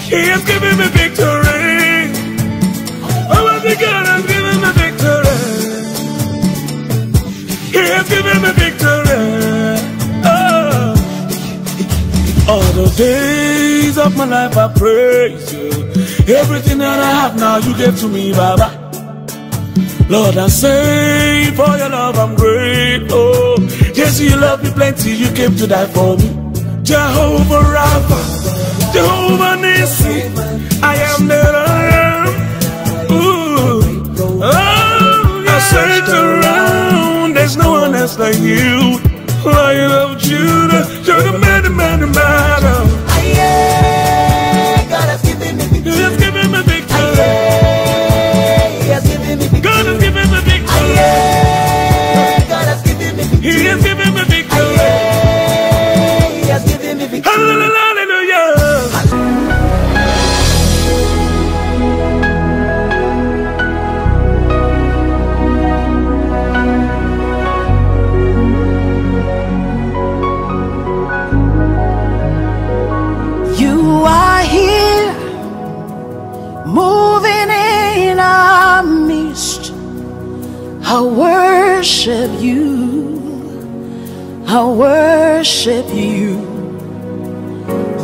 He has given me victory. Almighty God has given me victory. He has given me victory. Oh. All the days of my life I praise you. Everything that I have now you gave to me, Baba. Lord, I say for your love I'm grateful. Yes, you love me plenty, you came to die for me. Jehovah Rapha, Jehovah Nissi, I am that I am. Ooh, oh, I searched around, there's no one else like you. Lion of Judah, you're the man, the man, the man. God has given me victory. He has given me victory. He has given me victory. God has given me victory. God has given me victory. He has given me victory. He has given me victory. Hallelujah. You are here, moving in our midst. I worship you. I worship you.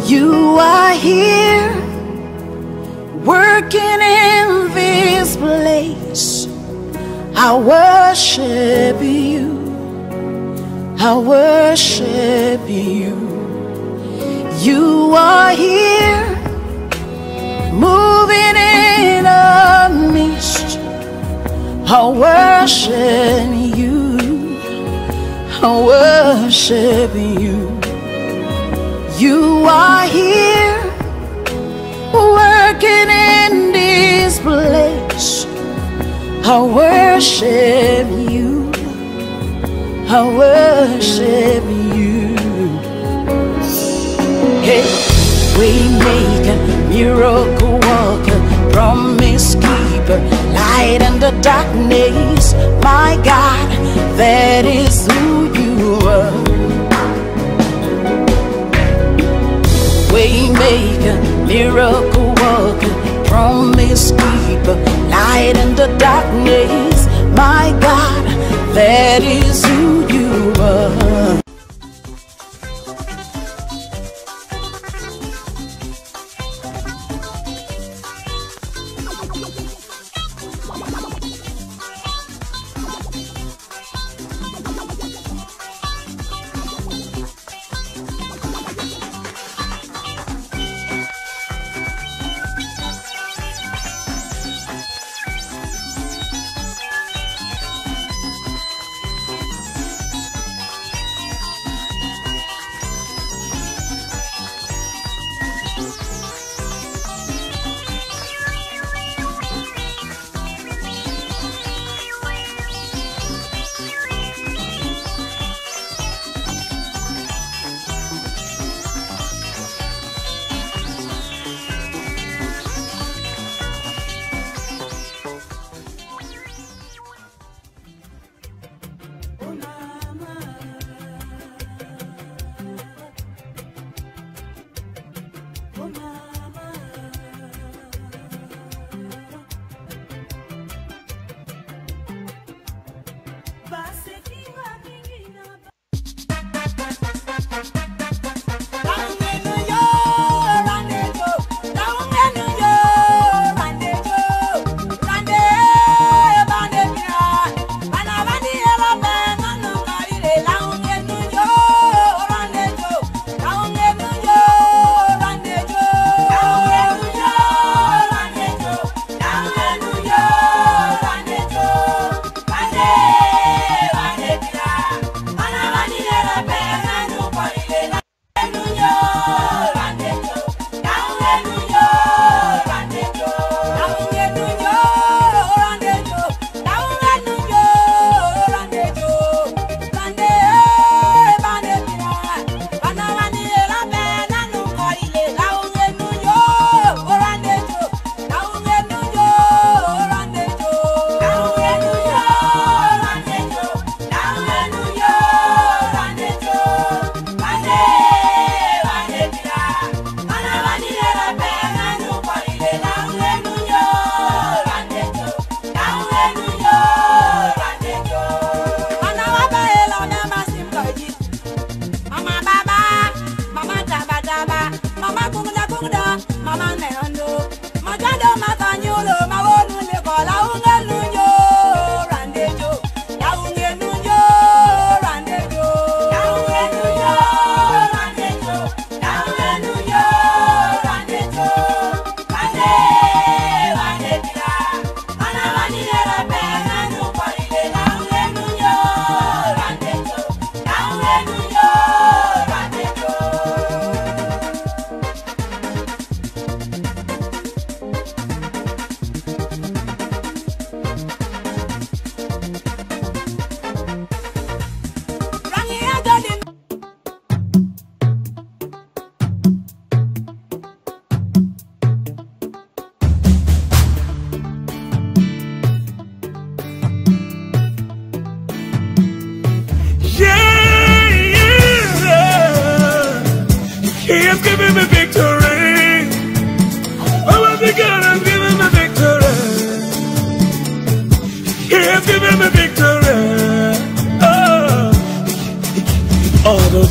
You are here, working in this place. I worship you. I worship you. You are here, moving in our midst. I worship you. I worship you. You are here, working in this place. I worship you. I worship you. Hey, Waymaker, miracle worker, promise keeper, light in the darkness. My God, that is who you are. Waymaker, miracle worker, promise keeper, light in the darkness. My God, that is who you are.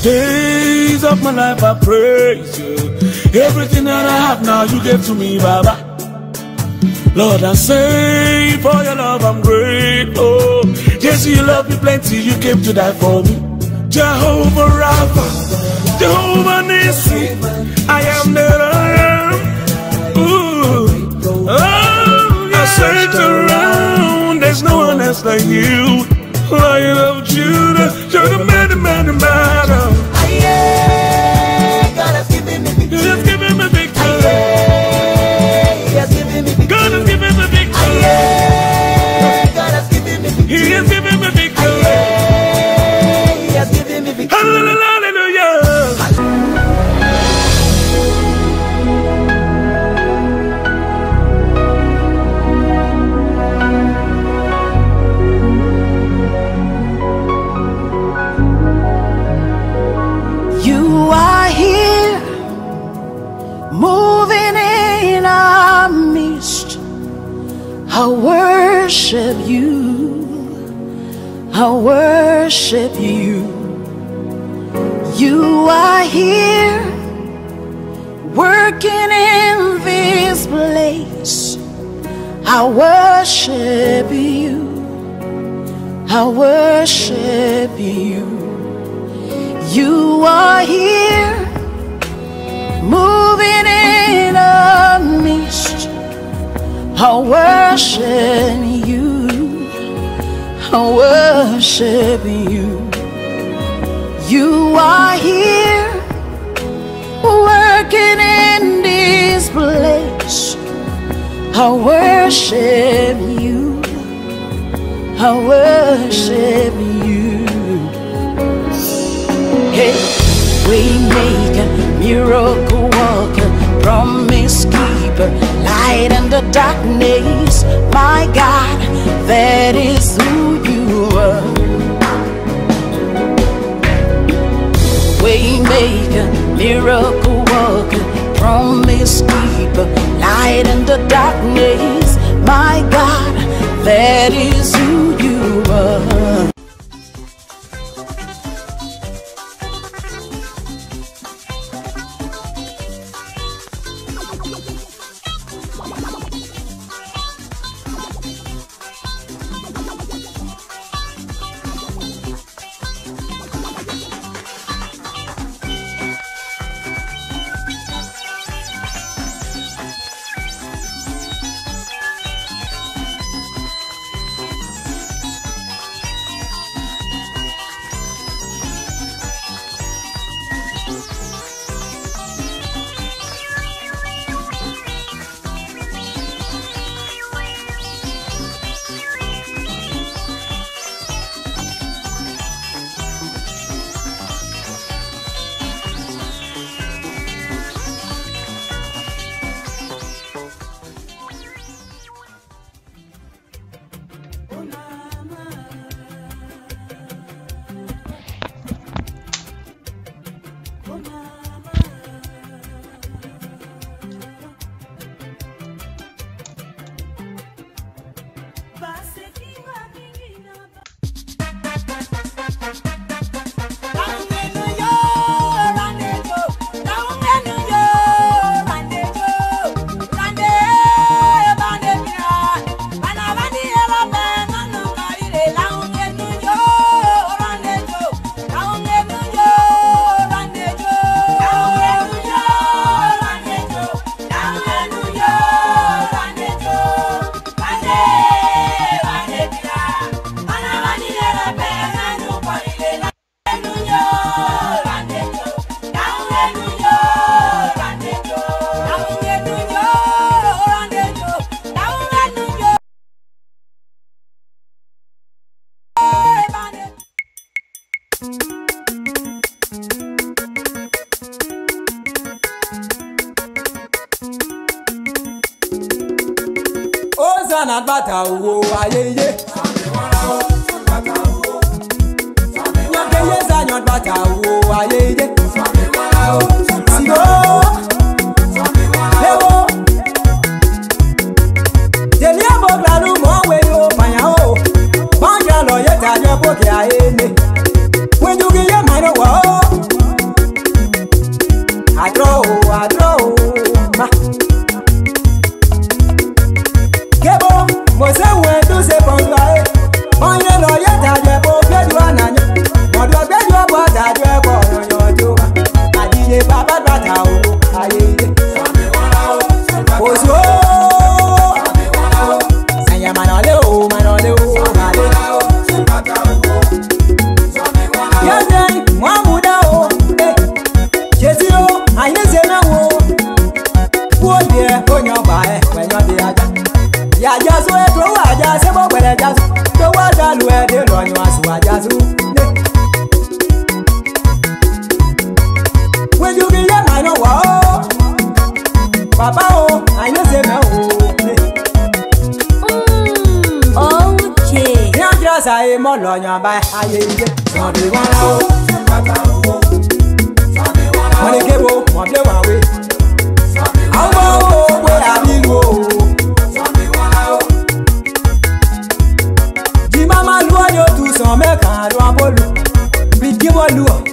days of my life I praise you. Everything that I have now you gave to me, Baba. Lord, I say for your love I'm grateful. Yes, you love me plenty, you came to die for me. Jehovah Rapha, Jehovah Nissi, I am that I am. Ooh. Oh, I search around, there's no one else like you. Lion of Judah, you're the man, the man, the man. God has given me victory. He has given me victory. He has given me victory. God has given me victory. God has given me victory. He has given me victory. He has given me victory. Hallelujah. You are here, moving in our midst. I worship you, I worship you. You are here, working in this place. I worship you, I worship you. You are here, moving in our midst. I worship you, I worship you. You are here, working in this place. I worship you, I worship you. Hey, Waymaker, miracle worker, promise keeper, light in the darkness. My God, that is who you are. Waymaker, miracle worker, promise keeper, light in the darkness. My God, that is who you are. Bata wo ayeye Nyakeye za nyot bata wo ayeye Sigo Lewo Delia boglalu mongwe yo panya o Banja lo yeta jo poke aene When you get your mind wa Sumbata, aye, Ozo, Saya Manoleo, Yandai, Mamudao, Jesio, I know, oh dear, on your by, when you're the ya just wait to I just about when I just to what I do where they run you as I just when you be there, I know what Papa, oh, I know say no. Okay. Yeah, just I am on your by I not the one out. When they give up, what they want away. How about where I be low? Some make a double be give a look.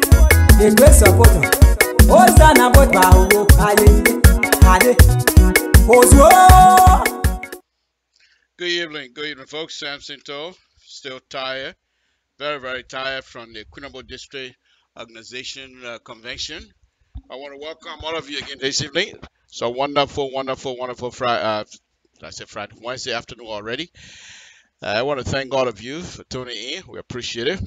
The great supporter. Oh, son, about Bao, Good evening, folks. Sam Sinto, still tired, very tired from the Quinabo District Organization Convention. I want to welcome all of you again this evening. So wonderful Friday. I said Friday, Wednesday afternoon already. I want to thank all of you for tuning in. We appreciate it.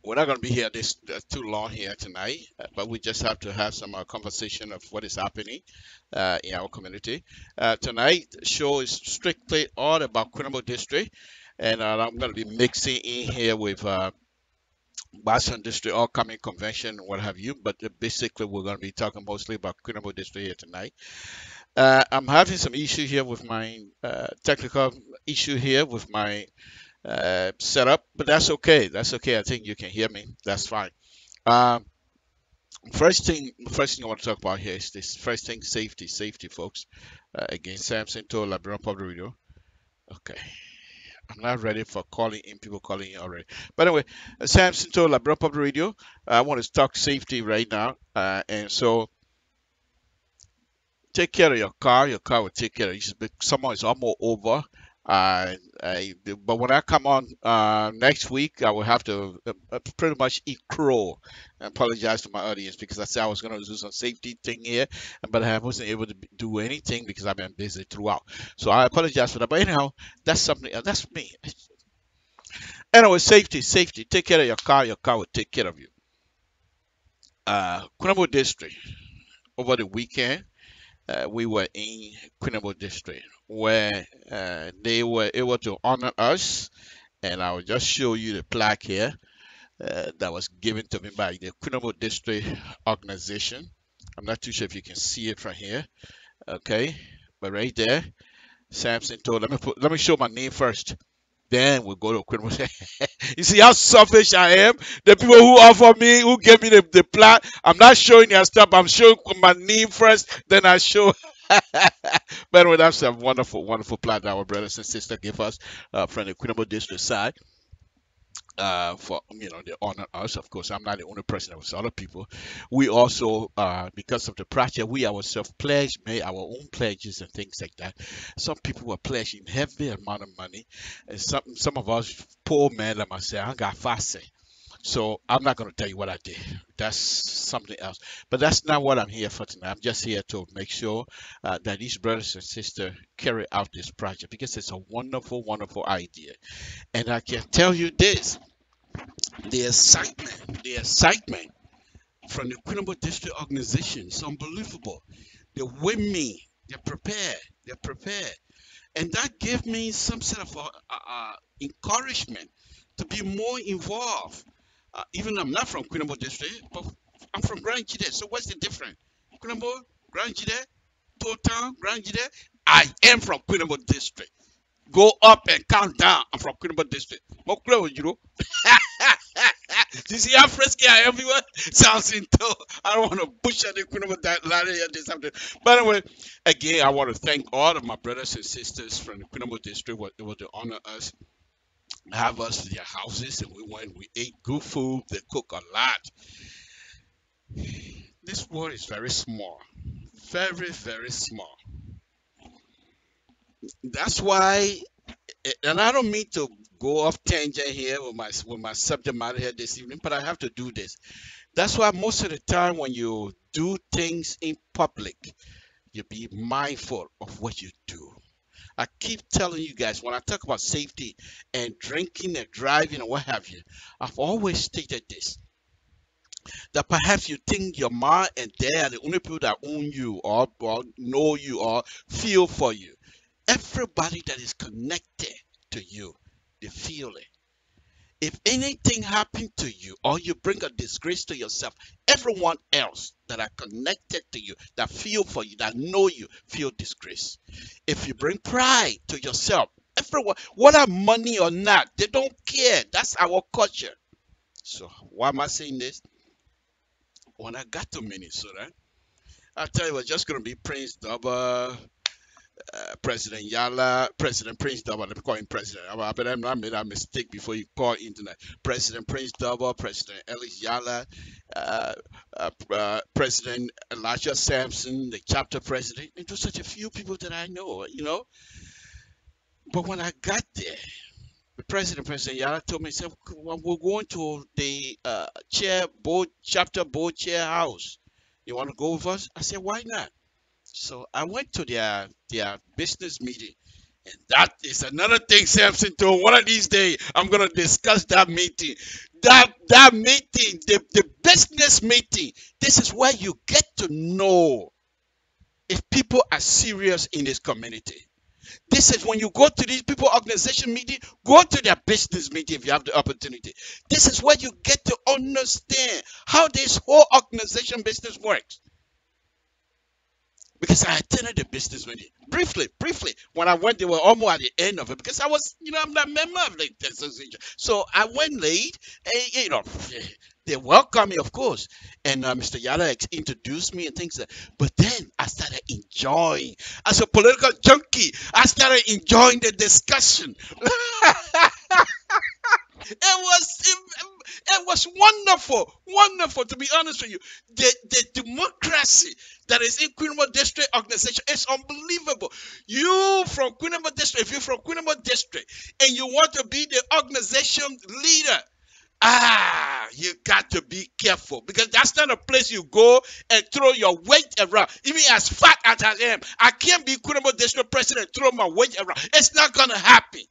We're not going to be here this too long here tonight, but we just have to have some conversation of what is happening in our community. Tonight, the show is strictly all about Quinabo District, and I'm going to be mixing in here with Boston District upcoming convention, what have you. But basically, we're going to be talking mostly about Quinabo District here tonight. I'm having some issue here with my technical issue here with my setup, but that's okay. I think you can hear me. That's fine. First thing I want to talk about here is this. First thing, safety, folks. Again, Samson to LIBERIA Public Radio. Okay, I'm not ready for people calling in already. But anyway, Samson to LIBERIA Public Radio. I want to talk safety right now, and so take care of your car. Your car will take care of you. Summer is almost over. But when I come on next week, I will have to pretty much eat crow. I apologize to my audience because I said I was going to do some safety thing here, but I wasn't able to do anything because I've been busy throughout. So I apologize for that. But anyhow, that's something. That's me. Anyway, safety. Take care of your car. Your car will take care of you. Quinabo District over the weekend. We were in Quinabo District where they were able to honor us, and I will just show you the plaque here that was given to me by the Quinabo District Organization. I'm not too sure if you can see it from here, okay, but right there, Samson told. Let me show my name first. Then we'll go to Quinabo. You see how selfish I am? The people who offer me, who gave me the plaque, I'm not showing their stuff. I'm showing my name first, then I show. But anyway, that's a wonderful plaque that our brothers and sisters give us from the Quinabo District side. For they honor us. Of course, I'm not the only person. There was other people. We also, because of the project, we ourselves made our own pledges and things like that. Some people were pledging heavy amount of money, and some of us poor men like myself, I got fasting. So I'm not going to tell you what I did. That's something else. But that's not what I'm here for tonight. I'm just here to make sure that these brothers and sisters carry out this project because it's a wonderful idea. And I can tell you this, the excitement from the Quinabo District Organization is unbelievable. The women, they're prepared. And that gave me some sort of encouragement to be more involved. Even I'm not from Quinabo District, but I'm from Grand Jide. So what's the difference? Quinabo, Grand Jide, Totan, Grand Jide. I am from Quinabo District. Go up and count down. I'm from Quinabo District. You see how frisky I am, everyone? Sounds into. I don't want to push at the Quinabo ladder here, this something. But anyway, again, I want to thank all of my brothers and sisters from the Quinabo District who were able to honor us, have us in their houses, and we ate good food. They cook a lot. This world is very small, very small. That's why, and I don't mean to go off tangent here with my subject matter here this evening, but I have to do this. That's why most of the time when you do things in public, you be mindful of what you do. I keep telling you guys, when I talk about safety and drinking and driving and what have you, I've always stated this, that perhaps you think your mom and dad are the only people that own you or know you or feel for you. Everybody that is connected to you, they feel it. If anything happened to you or you bring a disgrace to yourself, everyone else that are connected to you, that feel for you, that know you, feel disgrace. If you bring pride to yourself, everyone, whether money or not, they don't care. That's our culture. So why am I saying this? When I got to Minnesota, I tell you, it was just going to be Prince Double, President Yala, President Prince Double. Let me call him President. But I made a mistake before you call internet. President Prince Double, President Ellis Yala, President Elijah Sampson, the chapter president. It was such a few people that I know, you know. But when I got there, the President Yala told me, he said, "Well, we're going to the chapter board chair house. You want to go with us?" I said, "Why not?" So I went to their business meeting. And that is another thing Samson told. One of these days, I'm going to discuss that meeting. That meeting, the business meeting, this is where you get to know if people are serious in this community. This is when you go to these people organization meeting, go to their business meeting if you have the opportunity. This is where you get to understand how this whole organization business works. Because I attended the business meeting briefly. When I went, they were almost at the end of it because I was, I'm not a member of the association. So I went late, and they welcomed me, of course. And Mr. Yala introduced me and things like that. But then I started enjoying, as a political junkie, I started enjoying the discussion. It was wonderful, to be honest with you. The democracy that is in Queenable District organization is unbelievable. You from Queenable District, if you're from Queenable District and you want to be the organization leader, you got to be careful because that's not a place you go and throw your weight around. Even as fat as I am, I can't be Queenable District president and throw my weight around. It's not going to happen.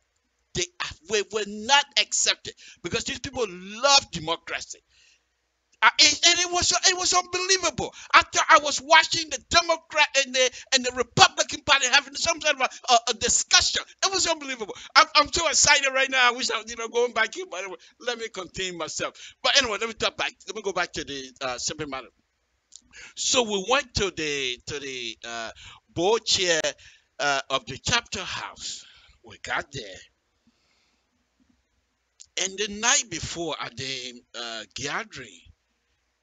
We will not accept it because these people love democracy. And it was unbelievable. After I was watching the Democrat and the Republican Party having some sort of a discussion, it was unbelievable. I'm so excited right now. I wish I was going back here, but anyway, let me contain myself. But anyway, let me go back to the simple matter. So we went to the board chair of the chapter house. We got there. And the night before at the gathering,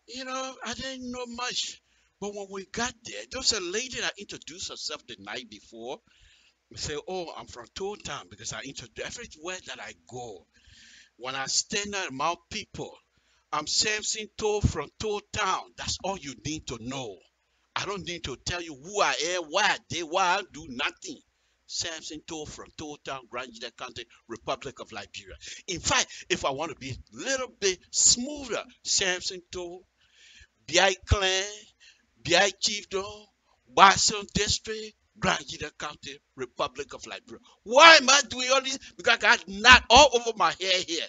I didn't know much. But when we got there, there was a lady that introduced herself the night before. We say, "Oh, I'm from Town Town," because I introduce everywhere that I go. When I stand among people, I'm Samson Toll from Town Town. That's all you need to know. I don't need to tell you who I am, why I do nothing. Samson Toll from Town Town, Grand Union County, Republic of Liberia. In fact, if I want to be a little bit smoother, Samson Toll, BI Clan, BI Chiefdom, Boston District, Grand Union County, Republic of Liberia. Why am I doing all this? Because I got knot all over my hair here.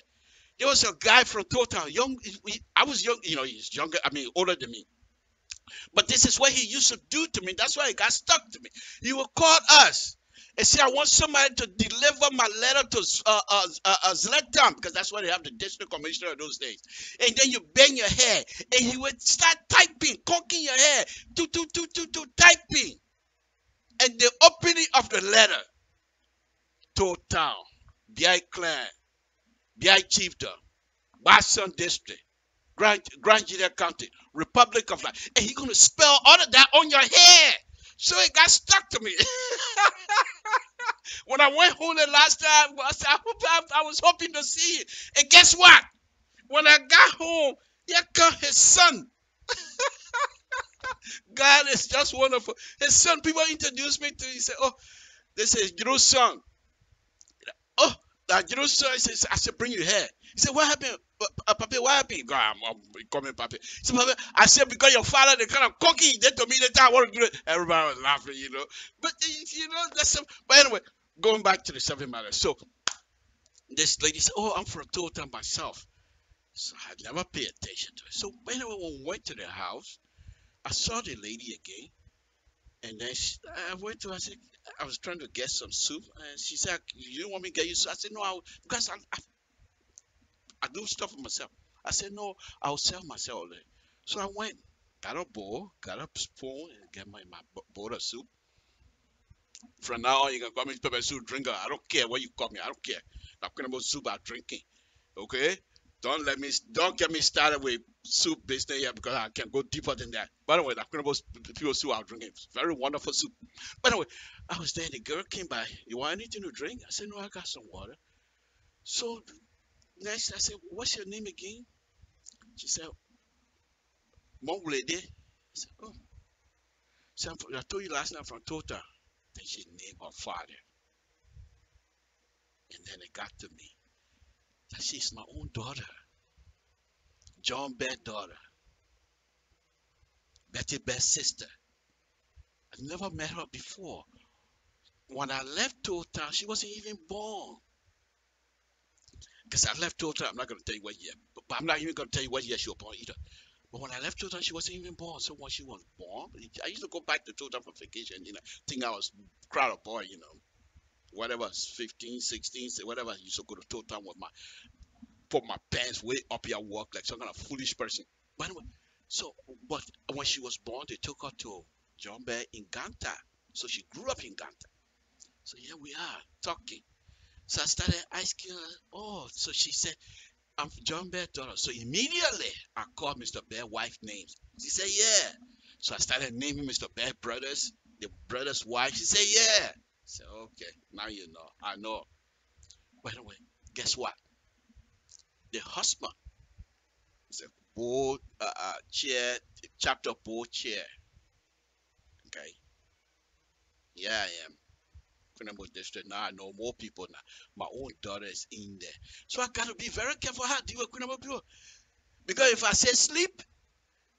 There was a guy from Town, young. I was young, he's younger, older than me. But this is what he used to do to me. That's why it got stuck to me. He would call us and say, "I want somebody to deliver my letter to Zletam," because that's why they have the district commissioner of those days. And then you bang your hair, and he would start typing, conking your hair, typing. And the opening of the letter, Town, BI Clan, BI Chiefdom, Boston District, Grand Union County, Republic of Life. And he's going to spell all of that on your hair. So it got stuck to me. When I went home the last time, I was hoping to see it. And guess what? When I got home, here comes his son. God is just wonderful. His son, people introduced me to, he said, "Oh, this is Drew's son." "Oh, You know, sir, I said, bring your hair. He said, what happened? Papi, what happened? God, I'm coming, Papi. He said, Papi, I said, because your father, they kind of cocky. They told me that I want to do it. Everybody was laughing, you know. But, you know, that's some. But anyway, going back to the subject matter. So, this lady said, oh, I'm from Total myself. So, I never paid attention to it. So, anyway, when we went to the house, I saw the lady again. And then I went to her, I said, I was trying to get some soup. And she said, you don't want me to get you soup? I said, no, because I do stuff for myself. I said, no, I'll sell myself. So I went, got a bowl, got a spoon, and get my bowl of soup. From now on, you can call me pepper soup drinker. I don't care what you call me. I don't care. I'm talking about soup I'm drinking. Okay? Don't get me started with soup business here because I can go deeper than that. By the way, I'm talking about people soup I'm drinking. It's very wonderful soup. By the way, I was there. The girl came by. You want anything to drink? I said, no, I got some water. So next, I said, what's your name again? She said, Mom lady. I said, oh. So I told you last night from Tota. Then she named her father. And then it got to me that she's my own daughter. John Bear's daughter. Betty Bear's sister. I never met her before. When I left Tota, she wasn't even born. Because I left Tota, I'm not going to tell you what year. But I'm not even going to tell you what year she was born either. But when I left Tota, she wasn't even born. So when she was born, I used to go back to Tota for vacation, you know, think I was crowd boy, you know. Whatever, 15, 16, whatever, I used to go to Tota with put my pants way up your walk like some kind of foolish person. But anyway, but when she was born, they took her to John Bear in Ganta. So she grew up in Ganta. So here we are talking. So I started asking her, oh, so she said, I'm John Bear's daughter. So immediately I called Mr. Bear's wife names. She said, yeah. So I started naming Mr. Bear's brothers, the brother's wife. She said, yeah. I said, okay, now you know. I know. By the way, guess what? The husband is a board chair, chapter board chair. Okay. Yeah, I am. District now. I know more people now. My own daughter is in there. So I got to be very careful how I deal with Queen people. Because if I say sleep,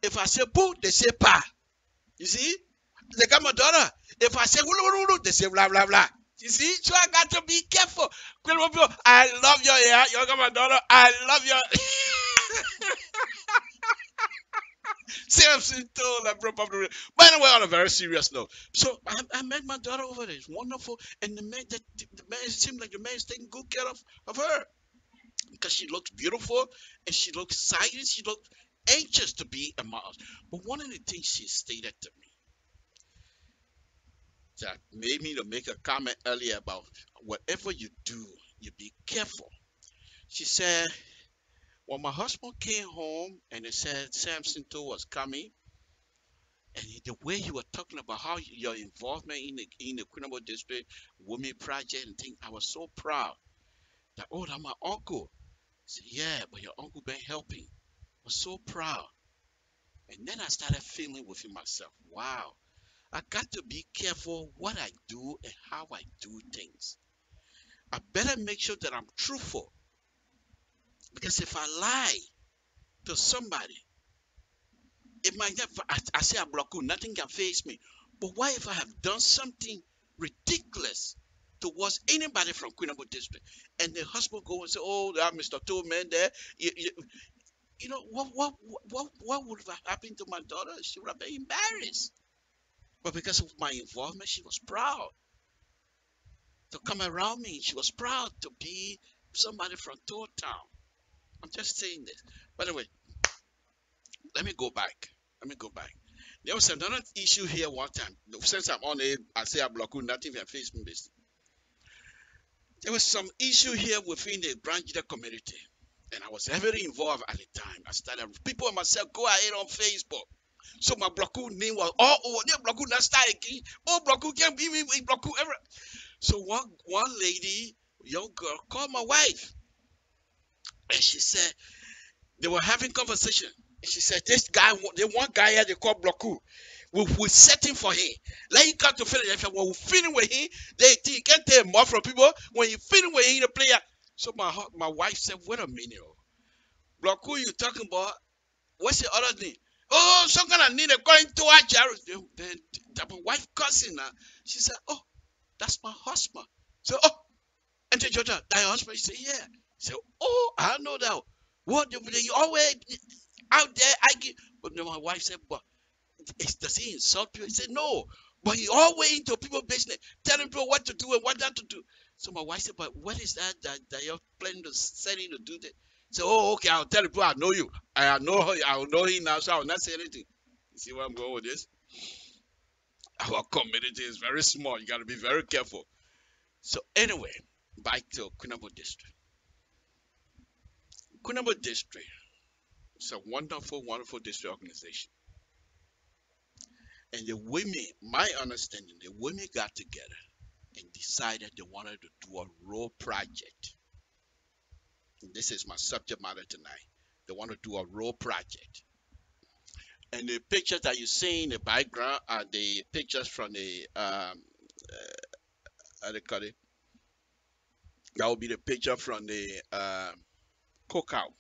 if I say poo, they say pa. You see? They got my daughter. If I say wulu, they say blah, blah, blah. You see? So I got to be careful. Queen people, I love your hair. You got my daughter. I love your... Samson told I broke up the. By the way, on a very serious note, so I met my daughter over there. It's wonderful, and the man seemed like the man is taking good care of her because she looks beautiful and she looks excited. She looks anxious to be among us. But one of the things she stated to me that made me to make a comment earlier about whatever you do, you be careful. She said, when my husband came home and they said Samson was coming, and the way you were talking about how your involvement in the Queenable District Women Project and things, I was so proud that, oh, that's my uncle. I said, yeah, but your uncle been helping. I was so proud. And then I started feeling within myself, wow, I got to be careful what I do and how I do things. I better make sure that I'm truthful. Because if I lie to somebody, it might never, I say I'm blocked, nothing can face me. But what if I have done something ridiculous towards anybody from Queenable District? And the husband go and say, oh, that Mr. Tillman there. You know, what would have happened to my daughter? She would have been embarrassed. But because of my involvement, she was proud to come around me. She was proud to be somebody from Town. I'm just saying this. By the way, let me go back. There was another issue here one time. Since I'm on it, I say I block you, nothing can face me. There was some issue here within the branch leader community. And I was heavily involved at the time. I started, people and myself go ahead on Facebook. So my Bloku name was all over. Their Bloku not start again. Oh, Bloku can't be me with Bloku ever. So one lady, young girl, called my wife. And she said, they were having conversation. And she said, this guy, the one guy here they call Bloku. We're setting for him. Let him come to finish. When we finish with him, they can't take more from people. When you finish with him, the player, So my wife said, wait a minute. Block, who you talking about? What's the other thing? Oh, some kind of need a going to watch. Then my wife cussing now. She said, oh, that's my husband. So, oh, and the judge, thy husband? He said, yeah. He said, oh, I know that. What, you always out there? I get. But then my wife said, but does he insult you? He said, no. But he always into people's business, telling people what to do and what not to do. So my wife said, but what is that you're planning to setting to do that? So, oh, okay, I'll tell people I know you. I know him now, so I will not say anything. You see where I'm going with this? Our community is very small. You got to be very careful. So anyway, back to Kunabo District. Kunabo District is a wonderful, wonderful district organization. And the women, my understanding, the women got together and decided they wanted to do a road project. And this is my subject matter tonight. They want to do a road project. And the pictures that you see in the background are the pictures from the how they call it? That will be the picture from the cookout.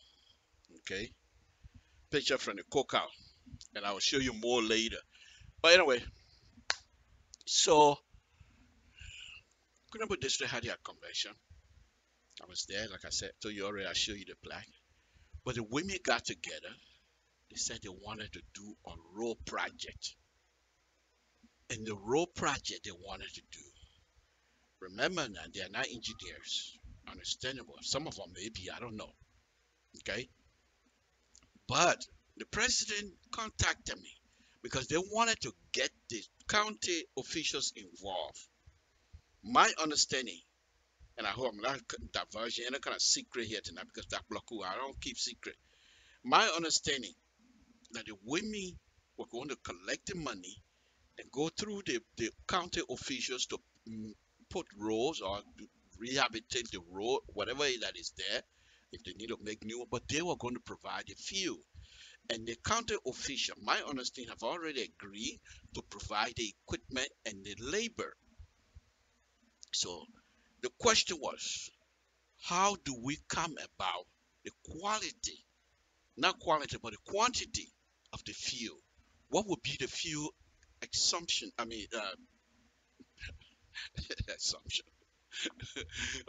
Okay, picture from the cookout, and I will show you more later. But anyway, so Kunabo District had their convention. I was there, like I said, told you already. I show you the plaque. But the women got together. They said they wanted to do a road project. And the road project they wanted to do, remember now, they are not engineers. Understandable. Some of them maybe, I don't know. Okay? But the president contacted me because they wanted to get the county officials involved. My understanding, and I hope I'm not diverging any kind of secret here tonight because that block, I don't keep secret. My understanding that the women were going to collect the money and go through the county officials to put roads or rehabilitate the road, whatever that is there, if they need to make new, but they were going to provide the fuel. And the county official, my understanding, have already agreed to provide the equipment and the labor. So the question was, how do we come about the quality, not quality, but the quantity of the fuel? What would be the fuel assumption? Assumption.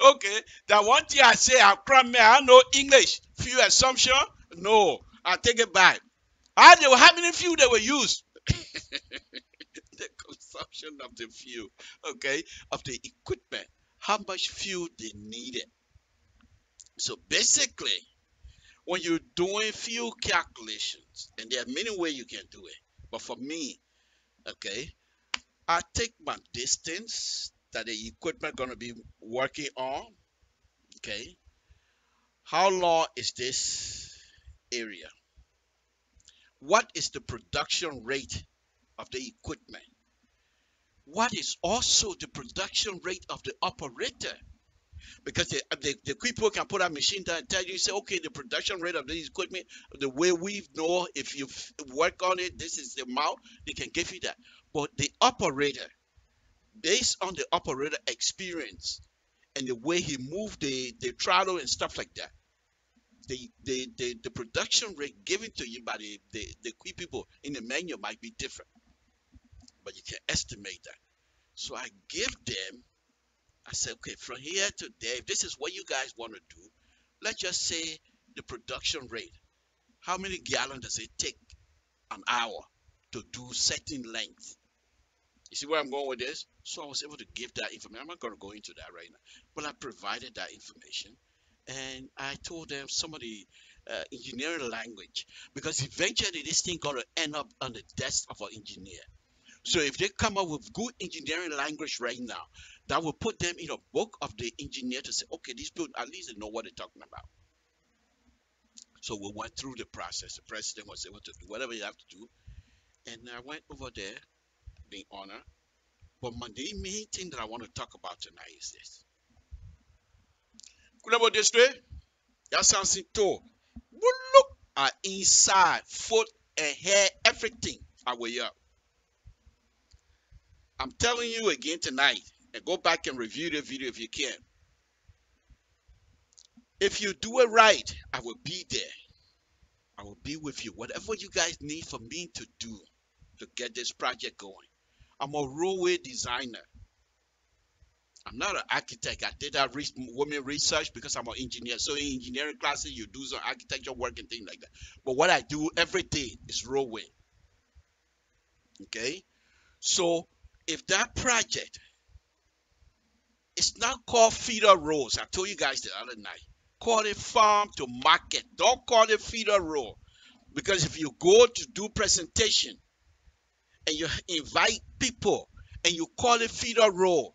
Okay, that one thing I say, I know English. Fuel assumption? No, I take it back. How many fuel they were used? The consumption of the fuel, okay, of the equipment. How much fuel they needed. So basically, when you're doing fuel calculations, and there are many ways you can do it, but for me, okay, I take my distance that the equipment gonna be working on. Okay, how long is this area? What is the production rate of the equipment? What is also the production rate of the operator? Because the people can put a machine there and tell you, say, okay, the production rate of this equipment, the way we know if you work on it, this is the amount, they can give you that. But the operator, based on the operator experience and the way he moved the throttle and stuff like that, the production rate given to you by the key people in the menu might be different, but you can estimate that. So I give them, I said, okay, from here to there, if this is what you guys want to do, let's just say the production rate. How many gallons does it take an hour to do certain length? You see where I'm going with this? So I was able to give that information. I'm not going to go into that right now, but I provided that information. And I told them some of the engineering language, because eventually this thing got to end up on the desk of an engineer. So if they come up with good engineering language right now, that will put them in a book of the engineer to say, okay, these people at least they know what they're talking about. So we went through the process. The president was able to do whatever you have to do. And I went over there, being honored. But the main thing that I want to talk about tonight is this. Kunabo District, that sounds into. Look at inside, foot and hair, everything are way up. I'm telling you again tonight, and go back and review the video if you can. If you do it right, I will be there. I will be with you. Whatever you guys need for me to do to get this project going. I'm a roadway designer. I'm not an architect. I did that women research because I'm an engineer. So in engineering classes, you do some architecture work and things like that. But what I do every day is roadway. Okay? So if that project is not called feeder roads, I told you guys the other night, call it farm to market. Don't call it feeder road. Because if you go to do presentation and you invite people and you call it feeder road,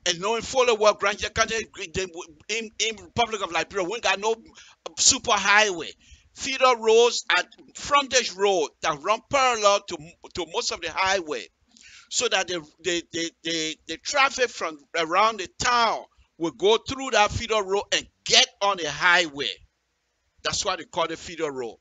and knowing fully well Grand County in Republic of Liberia, we got no super highway. Feeder roads are frontage road that run parallel to most of the highway, so that the traffic from around the town will go through that feeder road and get on the highway. That's why they call it feeder road.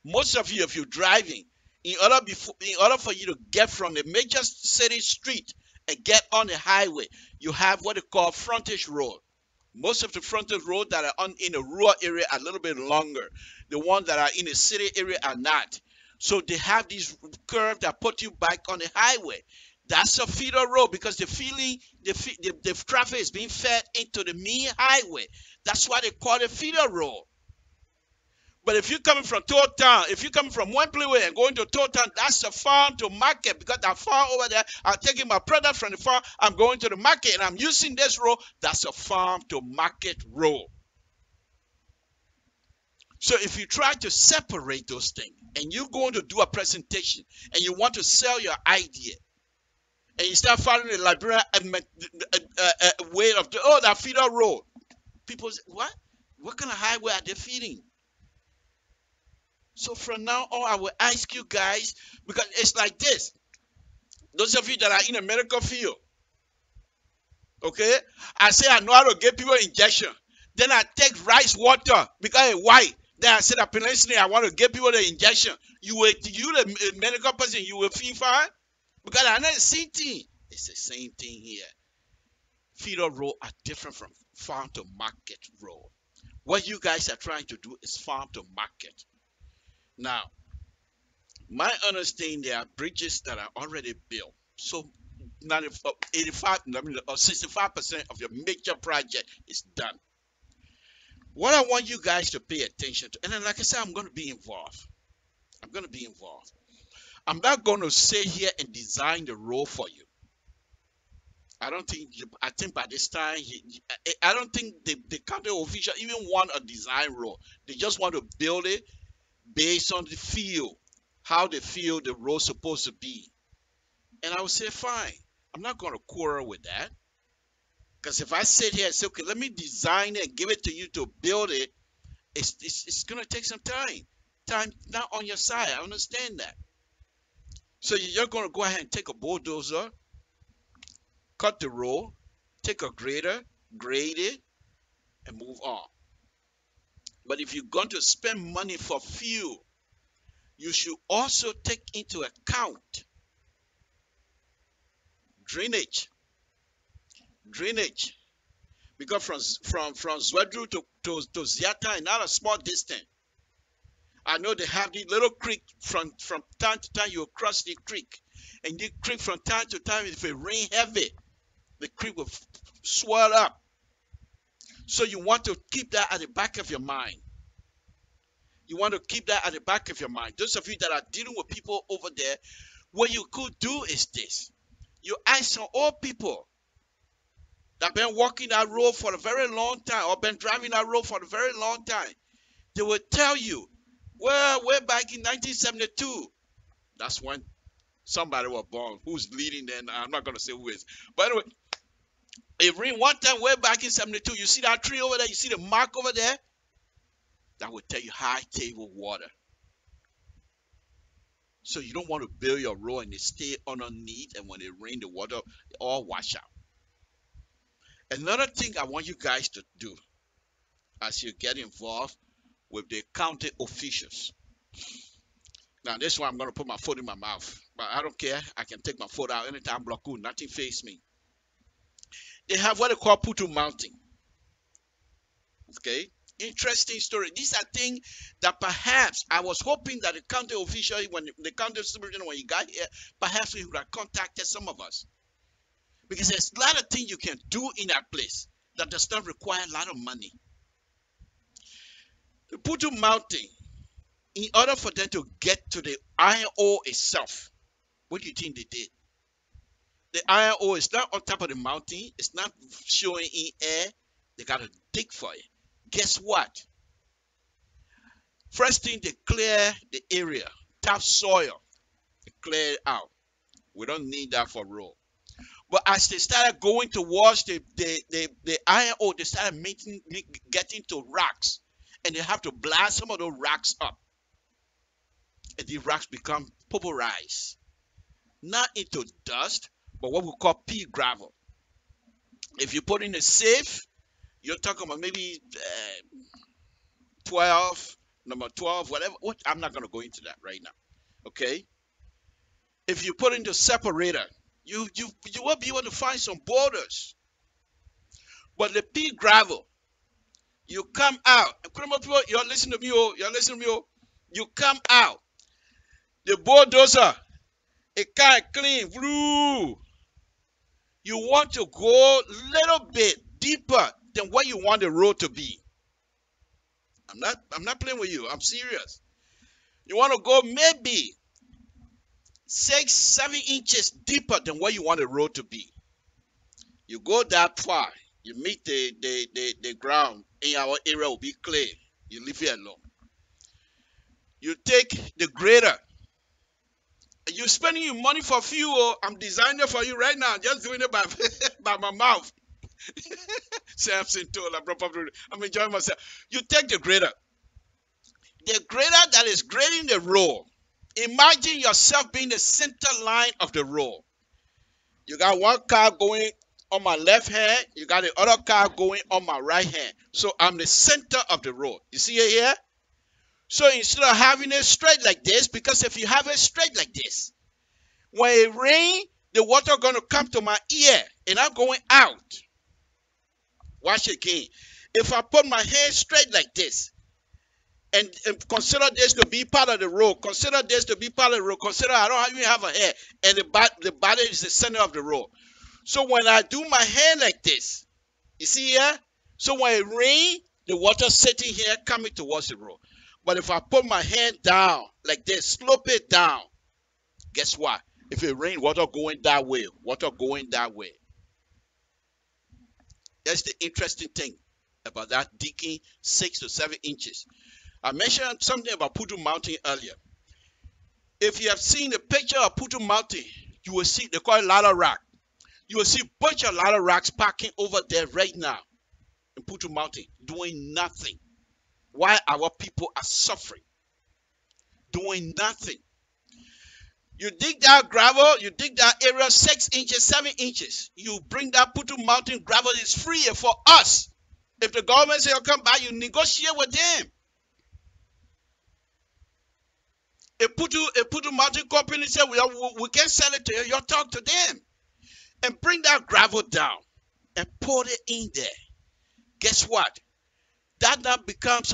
Most of you, if you're driving, in order for you to get from the major city street and get on the highway, you have what they call frontage road. Most of the frontage road that are in a rural area are a little bit longer. The ones that are in the city area are not. So they have these curves that put you back on the highway. That's a feeder road because the traffic is being fed into the main highway. That's why they call it feeder road. But if you're coming from Town, if you're coming from Wembley Way and going to Town, that's a farm to market, because that farm over there, I'm taking my product from the farm, I'm going to the market, and I'm using this road. That's a farm to market road. So if you try to separate those things, and you're going to do a presentation, and you want to sell your idea, and you start following the LIBERIA way of that feeder road, people say, what? What kind of highway are they feeding? So from now on, I will ask you guys, because it's like this. Those of you that are in the medical field, okay? I say I know how to give people injection. Then I take rice water because it's white. Then I say that penicillin, I want to give people the injection. The medical person, you will feel fine? Because I know the same thing. It's the same thing here. Feeder road are different from farm to market road. What you guys are trying to do is farm to market. Now, my understanding, there are bridges that are already built. So 65% of your major project is done. What I want you guys to pay attention to, and then like I said, I'm going to be involved. I'm going to be involved. I'm not going to sit here and design the road for you. I think by this time, I don't think the county official even want a design road. They just want to build it based on the field, how they feel the road's supposed to be. And I would say, fine, I'm not going to quarrel with that. Because if I sit here and say, okay, let me design it and give it to you to build it, it's going to take some time. Time not on your side. I understand that. So you're going to go ahead and take a bulldozer, cut the road, take a grader, grade it, and move on. But if you're going to spend money for fuel, you should also take into account drainage. Because from Zwedru to Ziata is not a small distance. I know they have the little creek from time to time. You cross the creek, and the creek from time to time, if it rain heavy, the creek will swell up. So you want to keep that at the back of your mind. You want to keep that at the back of your mind. Those of you that are dealing with people over there, what you could do is this. You ask some old people that have been walking that road for a very long time, or been driving that road for a very long time. They will tell you, well, way back in 1972, that's when somebody was born. Who's leading then? I'm not going to say who is. But anyway, it rained one time way back in 72. You see that tree over there? You see the mark over there? That will tell you high table water. So you don't want to build your road and it stay underneath, and when it rain, the water all wash out. Another thing I want you guys to do as you get involved with the county officials. Now this one I'm going to put my foot in my mouth, but I don't care. I can take my foot out anytime. Block, nothing face me. They have what they call Putu Mountain. Okay, interesting story. These are things that perhaps I was hoping that the county official, when the county superintendent, when he got here, perhaps he would have contacted some of us, because there's a lot of things you can do in that place that does not require a lot of money. The Putu Mountain, in order for them to get to the iron ore itself, what do you think they did? The iron ore is not on top of the mountain. It's not showing in air. They got to dig for it. Guess what? First thing, they clear the area, topsoil, they clear it out. We don't need that for road. But as they started going towards the iron ore, they started getting to rocks, and they have to blast some of those rocks up, and the rocks become pulverized, not into dust, but what we call pea gravel. If you put in a sieve, you're talking about maybe 12, number 12, whatever. I'm not going to go into that right now. Okay? If you put in the separator, you will be able to find some borders. But the pea gravel, you come out. You're listening to me, you're listening to me. You come out. The bulldozer, it can't clean. Blue. You want to go a little bit deeper than what you want the road to be. I'm not playing with you. I'm serious. You want to go maybe 6-7 inches deeper than what you want the road to be. You go that far, you meet the ground in our area will be clear. You leave it alone. You take the grader. You're spending your money for fuel. I'm designing it for you right now. Just doing it by, by my mouth. Samson told I'm enjoying myself. You take the grader. The grader that is grading the road. Imagine yourself being the center line of the road. You got one car going on my left hand. You got the other car going on my right hand. So I'm the center of the road. You see it here? So instead of having it straight like this, because if you have it straight like this, when it rains, the water going to come to my ear and I'm going out. Watch again. If I put my hand straight like this and consider this to be part of the road, consider this to be part of the road, consider I don't even have a hair and the body is the center of the road. So when I do my hand like this, you see here? So when it rains, the water sitting here coming towards the road. But if I put my hand down like this, slope it down, guess what? If it rains, water going that way, water going that way. That's the interesting thing about that digging 6 to 7 inches. I mentioned something about Putu Mountain earlier. If you have seen the picture of Putu Mountain, you will see, they call it Lala Rock. You will see a bunch of Lala Rocks parking over there right now in Putu Mountain, doing nothing. Why our people are suffering, doing nothing. You dig that gravel, you dig that area 6 inches, 7 inches. You bring that Putu Mountain gravel, it's free for us. If the government say, come by, you negotiate with them. A Putu Mountain company say, we can sell it to you, you talk to them. And bring that gravel down and put it in there. Guess what? That now becomes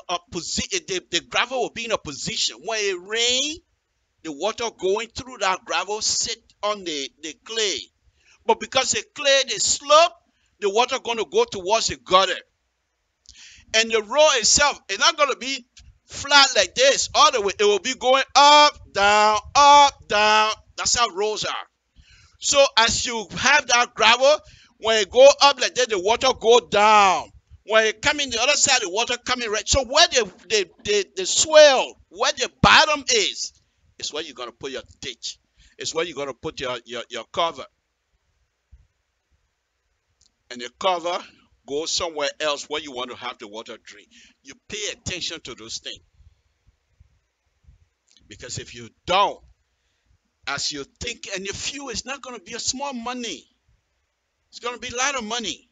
a position. The gravel will be in a position when it rains, the water going through that gravel sit on the clay. But because the clay is slope, the water going to go towards the gutter. And the road itself is not going to be flat like this all the way. It will be going up, down, up, down. That's how roads are. So as you have that gravel, when it go up like that, the water go down. When it come in the other side, the water coming right. So where the swell, where the bottom is where you're going to put your ditch. It's where you're going to put your cover. And the cover goes somewhere else where you want to have the water drain. You pay attention to those things. Because if you don't, as you think, and your fuel is not going to be a small money. It's going to be a lot of money.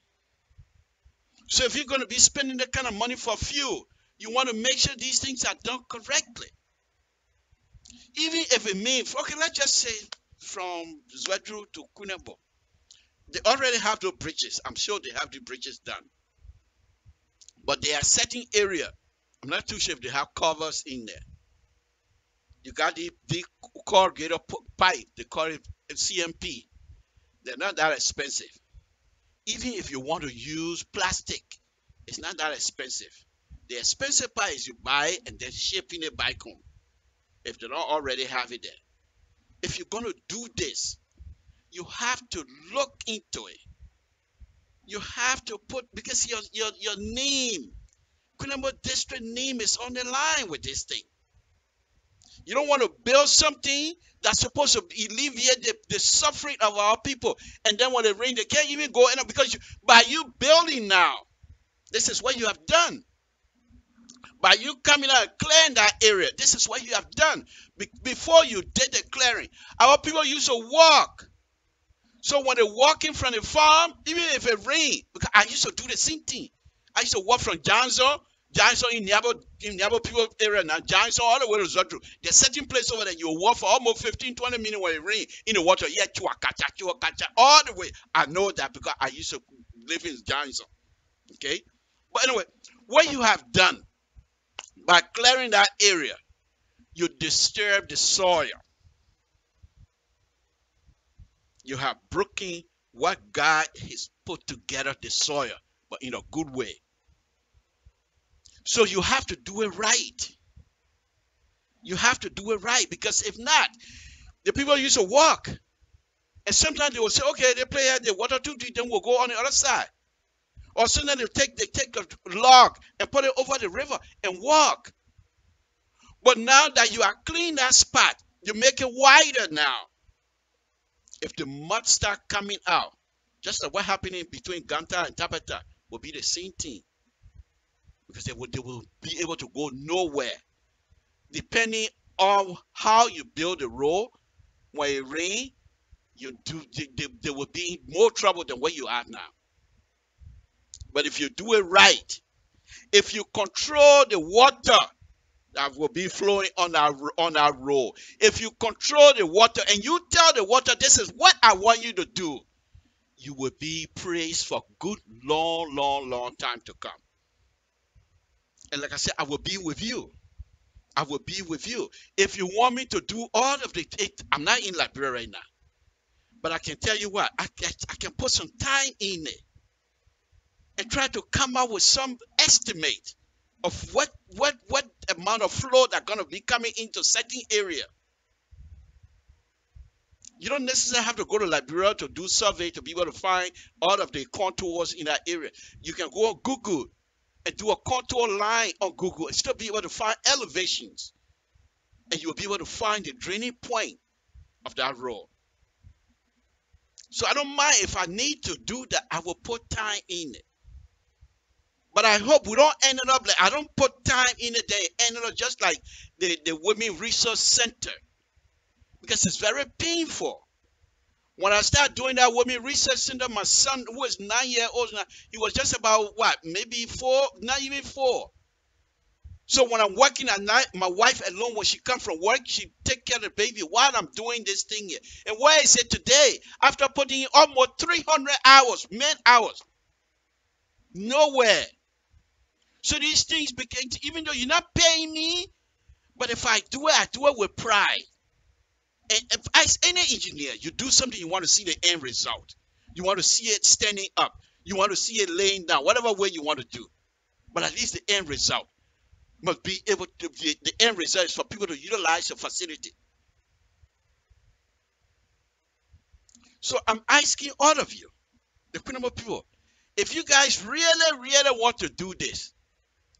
So if you're going to be spending that kind of money for fuel, you want to make sure these things are done correctly. Even if it means, okay, let's just say from Zwedru to Kunebo, they already have those bridges. I'm sure they have the bridges done. But there are certain area. I'm not too sure if they have covers in there. You got the corrugated pipe. They call it CMP. They're not that expensive. Even if you want to use plastic, it's not that expensive. The expensive part is you buy it and then shipping it back home if they don't already have it there. If you're going to do this, you have to look into it. You have to put, because your name, Quinamo District name is on the line with this thing. You don't want to build something that's supposed to alleviate the suffering of our people. And then when it rains, they can't even go in because by you building now, this is what you have done. By you coming out and clearing that area, this is what you have done. Before you did the clearing, our people used to walk. So when they walking from the farm, even if it rains, because I used to do the same thing. I used to walk from Johnson in Niabo people area now, Johnson all the way to Zotru. There's certain place over there you walk for almost 15-20 minutes when it rains in the water. Yeah, chua all the way. I know that because I used to live in Johnson. Okay? But anyway, what you have done by clearing that area, you disturb the soil. You have broken what God has put together the soil, but in a good way. So you have to do it right. You have to do it right, because if not, the people used to walk. And sometimes they will say, okay, they play at the water too deep, then we'll go on the other side. Or sometimes they take a log and put it over the river and walk. But now that you are clean that spot, you make it wider now. If the mud start coming out, just like what happening between Ganta and Tabata will be the same thing. Because they will be able to go nowhere. Depending on how you build the road, when it rains, they will be in more trouble than what you have now. But if you do it right, if you control the water that will be flowing on our road, if you control the water and you tell the water, this is what I want you to do, you will be praised for good, long time to come. And like I said, I will be with you. I will be with you. If you want me to do all of I'm not in Liberia right now. But I can tell you what, I can put some time in it and try to come up with some estimate of what amount of flow that's going to be coming into certain area. You don't necessarily have to go to Liberia to do survey to be able to find all of the contours in that area. You can go on Google and do a contour line on Google and still be able to find elevations. And you will be able to find the draining point of that road. So I don't mind if I need to do that. I will put time in it. But I hope we don't end it up like I don't put time in it. They end up just like the Women Resource Center. Because it's very painful. When I started doing that Women Research Center, my son, who is 9 years old now, he was just about what, maybe 4, not even 4. So when I'm working at night, my wife alone, when she comes from work, she take care of the baby while I'm doing this thing here. And where is it today? After putting in almost 300 hours, man hours, nowhere. So these things became, even though you're not paying me, but if I do it with pride. And if as any engineer, you do something, you want to see the end result. You want to see it standing up. You want to see it laying down, whatever way you want to do. But at least the end result must be able to be, the end result is for people to utilize the facility. So I'm asking all of you, the Quinamo people, if you guys really want to do this,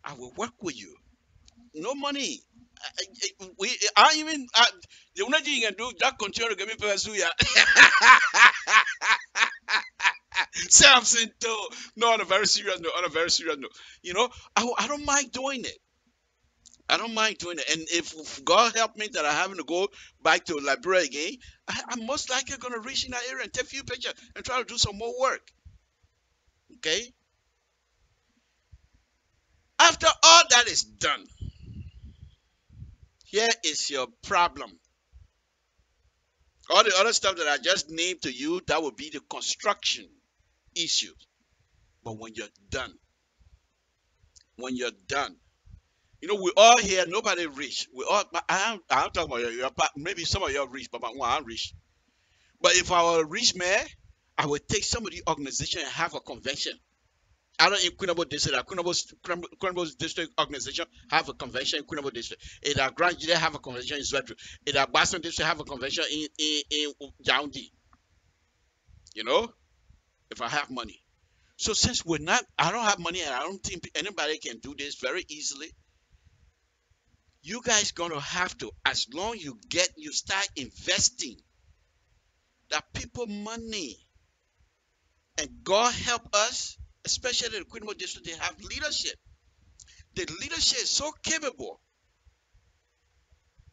I will work with you. No money. The only thing you can do just continue to give me pursue. Samson too. No, on a very serious note. You know, I don't mind doing it. I don't mind doing it. And if God help me that I'm having to go back to Liberia again, I'm most likely going to reach in that area and take a few pictures and try to do some more work. Okay? After all that is done, here is your problem. All the other stuff that I just named to you, that would be the construction issues. But when you're done, when you're done. You know, we all here, nobody rich. We all, I'm talking about maybe some of you are rich, but I'm rich. But if I were a rich man, I would take some of the organization and have a convention. I don't in Queenable District, Queenable District organization have a convention in Queenable District. In our Grand Jide have a convention in Zwedru. In our Boston District have a convention in Yaoundé. You know, if I have money. So since I don't have money and I don't think anybody can do this very easily, you guys gonna have to, as long you start investing that people money, and God help us, especially the Queenable District, they have leadership. The leadership is so capable.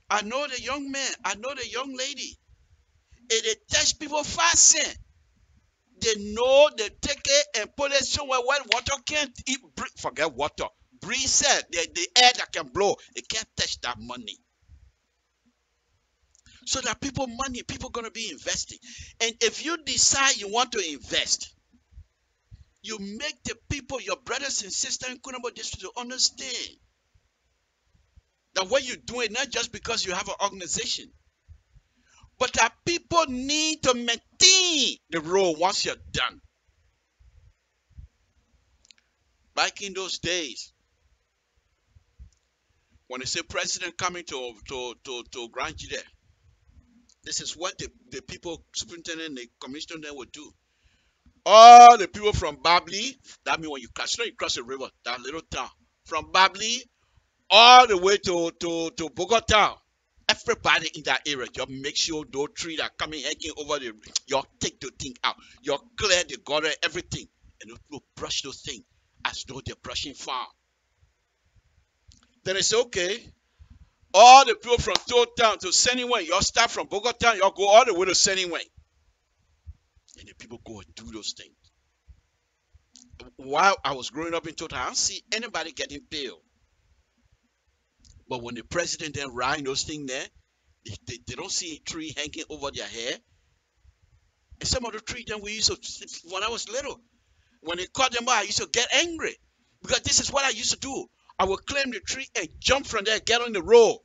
I know the young man, I know the young lady, and they touch people fasting. They know they take it and put it somewhere where water can't eat. Forget water. Breeze said the air that can blow, it can't touch that money. So that people gonna be investing. And if you decide you want to invest, you make the people, your brothers and sisters in Queenable District, to understand that what you're doing, not just because you have an organization, but that people need to maintain the role once you're done. Back in those days, when they say president coming to Grand Jide, this is what the people, superintendent, the commissioner would do. All the people from Babli, that means when you cross the river, that little town, from Babli all the way to Bogota, everybody in that area, just make sure those trees that coming hanging over the, you take the thing out, you clear the gutter, everything, and you brush those things as though they're brushing farm. Then they say, okay, all the people from Town to Seniwen, you start from Bogota, you go all the way to Seniwen. And the people go and do those things. While I was growing up in Total, I don't see anybody getting billed. But when the president then ride those things there, they don't see a tree hanging over their head. And some of the trees then we used to, when I was little, when they cut them out, I used to get angry. Because this is what I used to do. I would climb the tree and jump from there, get on the road.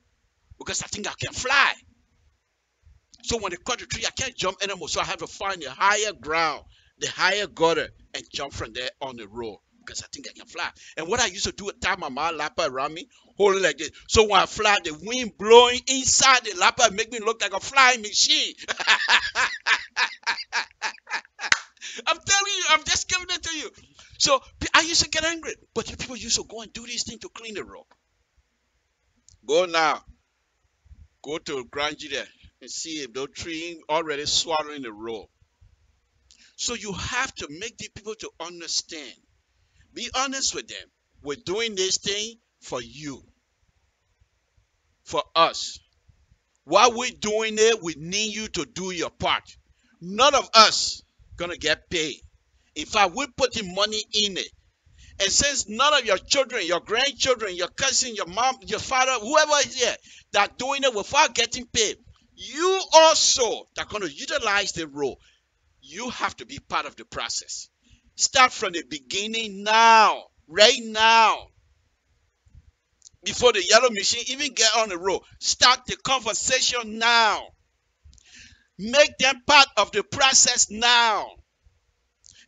Because I think I can fly. So when they cut the tree, I can't jump anymore. So I have to find the higher ground, the higher gutter, and jump from there on the road. Because I think I can fly. And what I used to do, tie my lapa around me, hold it like this. So when I fly, the wind blowing inside the lapa make me look like a flying machine. I'm telling you, I'm just giving it to you. So I used to get angry. But the people used to go and do these things to clean the road. Go now. Go to Grand Jide and see if those trees already swallowing the road. So you have to make the people to understand. Be honest with them. We're doing this thing for you. For us. While we're doing it, we need you to do your part. None of us gonna get paid. In fact, we're putting money in it. And since none of your children, your grandchildren, your cousin, your mom, your father, whoever is here, that doing it without getting paid, you also that going to utilize the role, you have to be part of the process. Start from the beginning now, right now. Before the yellow machine even get on the road, start the conversation now. Make them part of the process now.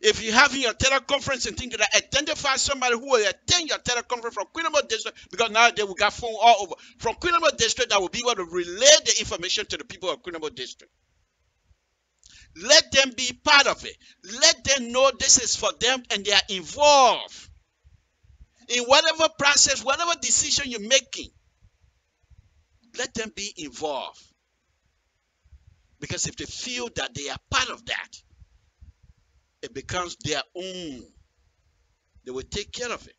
If you're having your teleconference and things like that, identify somebody who will attend your teleconference from Queenable District, because nowadays we got phone all over. From Queenable District that will be able to relay the information to the people of Queenable District. Let them be part of it. Let them know this is for them and they are involved. In whatever process, whatever decision you're making, let them be involved. Because if they feel that they are part of that, it becomes their own. They will take care of it.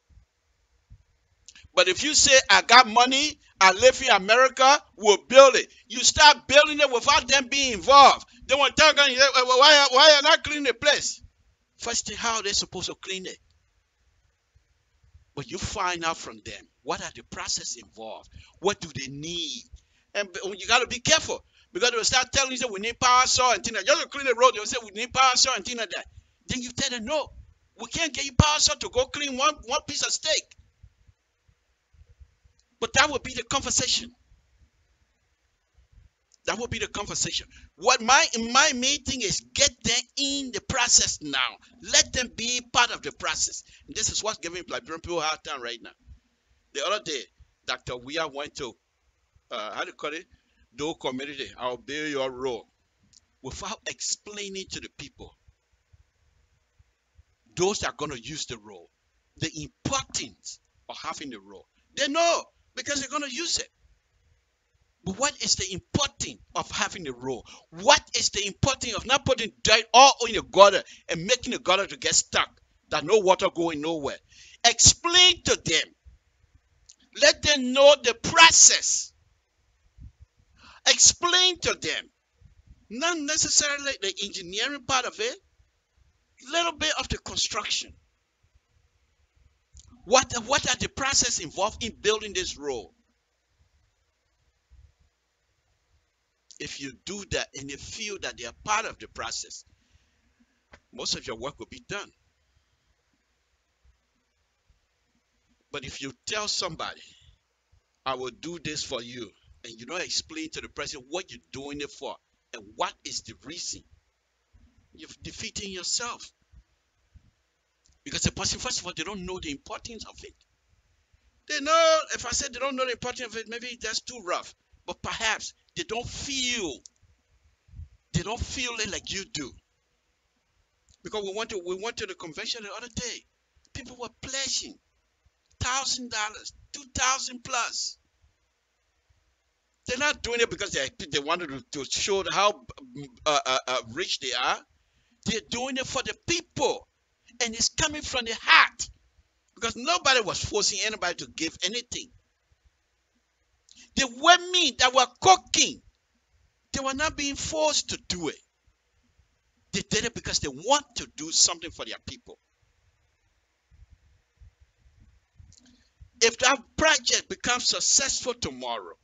But if you say, I got money, I live in America, we'll build it. You start building it without them being involved. They want to tell you, why are you not cleaning the place? First thing, how are they supposed to clean it? But you find out from them, what are the process involved? What do they need? And you got to be careful. Because they will start telling you, that we need power saw and things like that. Just to clean the road, they will say, we need power saw and things like that. Then you tell them, no, we can't get you power saw to go clean one piece of steak. But that would be the conversation. That would be the conversation. What my main thing is, get them in the process now. Let them be part of the process. And this is what's giving Liberian people a hard time right now. The other day, Dr. Weah went to how do you call it? The community. I'll build your role without explaining to the people, those that are going to use the role, the importance of having the role. They know because they're going to use it. But what is the importance of having the role? What is the importance of not putting dirt all in the gutter and making the gutter to get stuck, that no water going nowhere? Explain to them. Let them know the process. Explain to them. Not necessarily the engineering part of it. Little bit of the construction. What are the process involved in building this road? If you do that and you feel that they are part of the process, most of your work will be done. But if you tell somebody, I will do this for you, and you don't explain to the person what you're doing it for and what is the reason, you're defeating yourself. Because the person, first of all, they don't know the importance of it. They know, if I said they don't know the importance of it, maybe that's too rough. But perhaps they don't feel it like you do. Because we went to the convention the other day. People were pledging $1,000, $2,000 plus. They're not doing it because they wanted to show how rich they are. They're doing it for the people. And it's coming from the heart. Because nobody was forcing anybody to give anything. The women that were cooking, they were not being forced to do it. They did it because they want to do something for their people. If that project becomes successful tomorrow,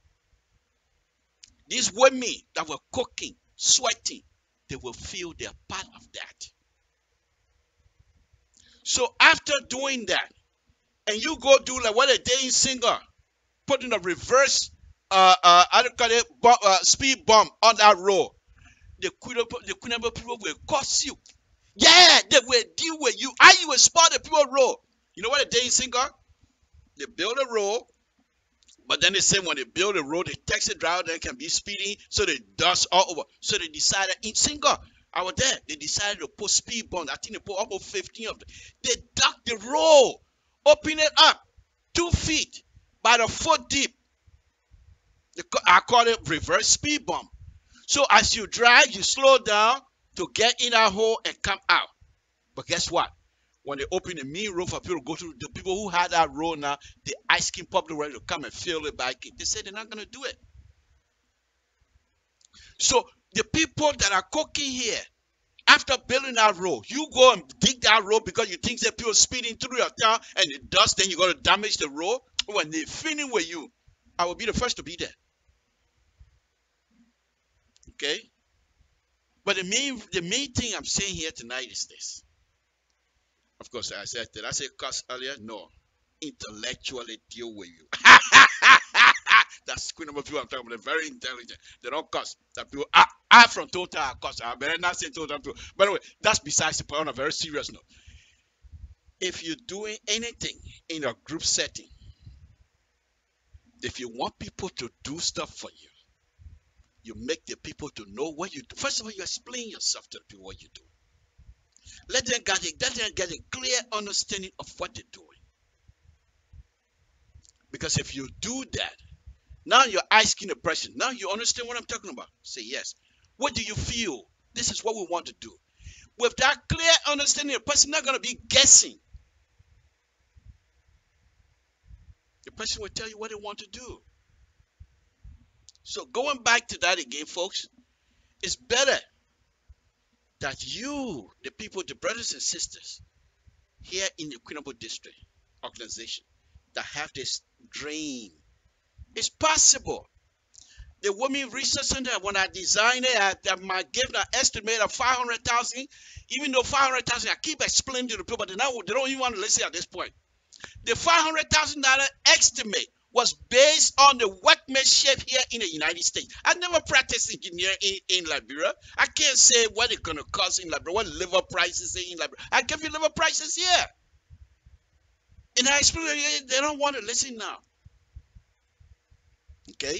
these women that were cooking, sweating, they will feel they're part of that. So after doing that, and you go do like what a day singer, putting a reverse speed bump on that road, the Queenable people will curse you. Yeah, they will deal with you. Are you a spot the people road? You know what a day singer? They build a road, but then they say when they build a road, the taxi driver then can be speeding, so they dust all over. So they decided in Singer, I was there. They decided to put speed bumps. I think they put almost 15 of them. They dug the road, open it up 2 feet by the foot deep. I call it reverse speed bump. So as you drive, you slow down to get in that hole and come out. But guess what? When they open the main road for people to go through, the people who had that road now, the ice cream public ready to come and fill it back in. They say they're not going to do it. So the people that are cooking here, after building that road, you go and dig that road because you think that people speeding through your town and the dust, then you're going to damage the road. When they finish with you, I will be the first to be there. Okay? But the main thing I'm saying here tonight is this. Of course, I said, did I say cuss earlier? No. Intellectually deal with you. That's Queen of people I'm talking about. They're very intelligent. They don't cuss. That people I from total cuss. I better not say total people. By the way, that's besides the point on a very serious note. If you're doing anything in a group setting, if you want people to do stuff for you, you make the people to know what you do. First of all, you explain yourself to the people what you do. Let them get a clear understanding of what they're doing. Because if you do that, now you're asking the person, now you understand what I'm talking about. Say yes. What do you feel? This is what we want to do. With that clear understanding, the person not going to be guessing. The person will tell you what they want to do. So going back to that again, folks, it's better that you, the people, the brothers and sisters here in the Queenable District organization that have this dream. It's possible. The Women Research Center, when I designed it, I might give an estimate of 500,000. Even though 500,000, I keep explaining to the people, but they don't even want to listen at this point. The $500,000 estimate was based on the workmanship here in the United States. I never practiced engineering in Liberia. I can't say what it's going to cost in Liberia, what liver prices are in Liberia. I give you liver prices here. And I explain, they don't want to listen now. Okay?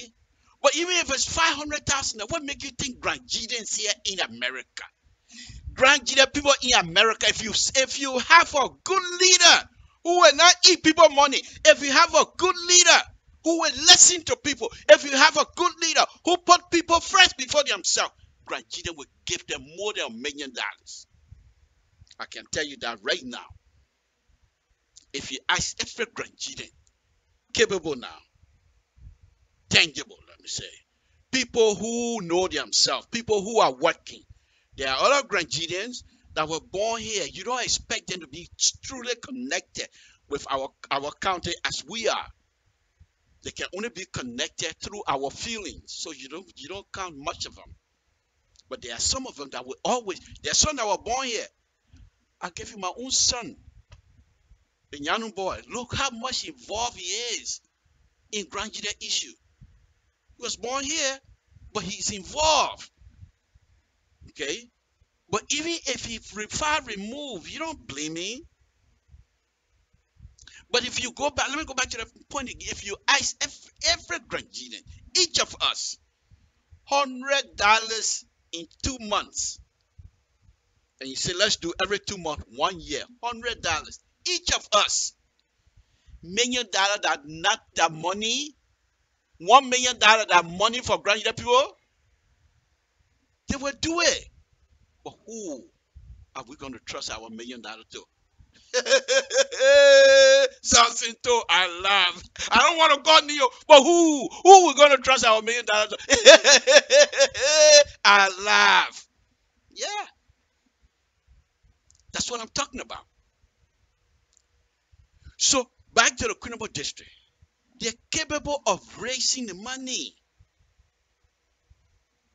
But even if it's 500,000, what make you think Grand Gideon's here in America? Grand Gideon people in America, if you have a good leader who will not eat people money, if you have a good leader who will listen to people, if you have a good leader who put people first before themselves, Grand Gideon will give them more than $1 million. I can tell you that right now. If you ask every Grand Gideon, capable now, tangible, let me say, people who know themselves, people who are working. There are other Grand Gideons that were born here. You don't expect them to be truly connected with our country as we are. They can only be connected through our feelings. So you don't count much of them. But there are some of them that will always, there are some that were born here. I gave you my own son, the young boy. Look how much involved he is in Grand Gideon issue. He was born here, but he's involved. Okay? But even if he far removed, you don't blame him. But if you go back, let me go back to the point again. If you ask every Grand Gideon, each of us, $100 in 2 months, and you say, let's do every 2 months, 1 year, $100. Each of us, $1 million that not that money, $1 million that money for Grand Gideon people, they will do it. But who are we going to trust our $1 million to? Something to I laugh. I don't want to go near, but who we're going to trust our $1 million to? I laugh. Yeah, that's what I'm talking about. So back to the Queenable District. They're capable of raising the money.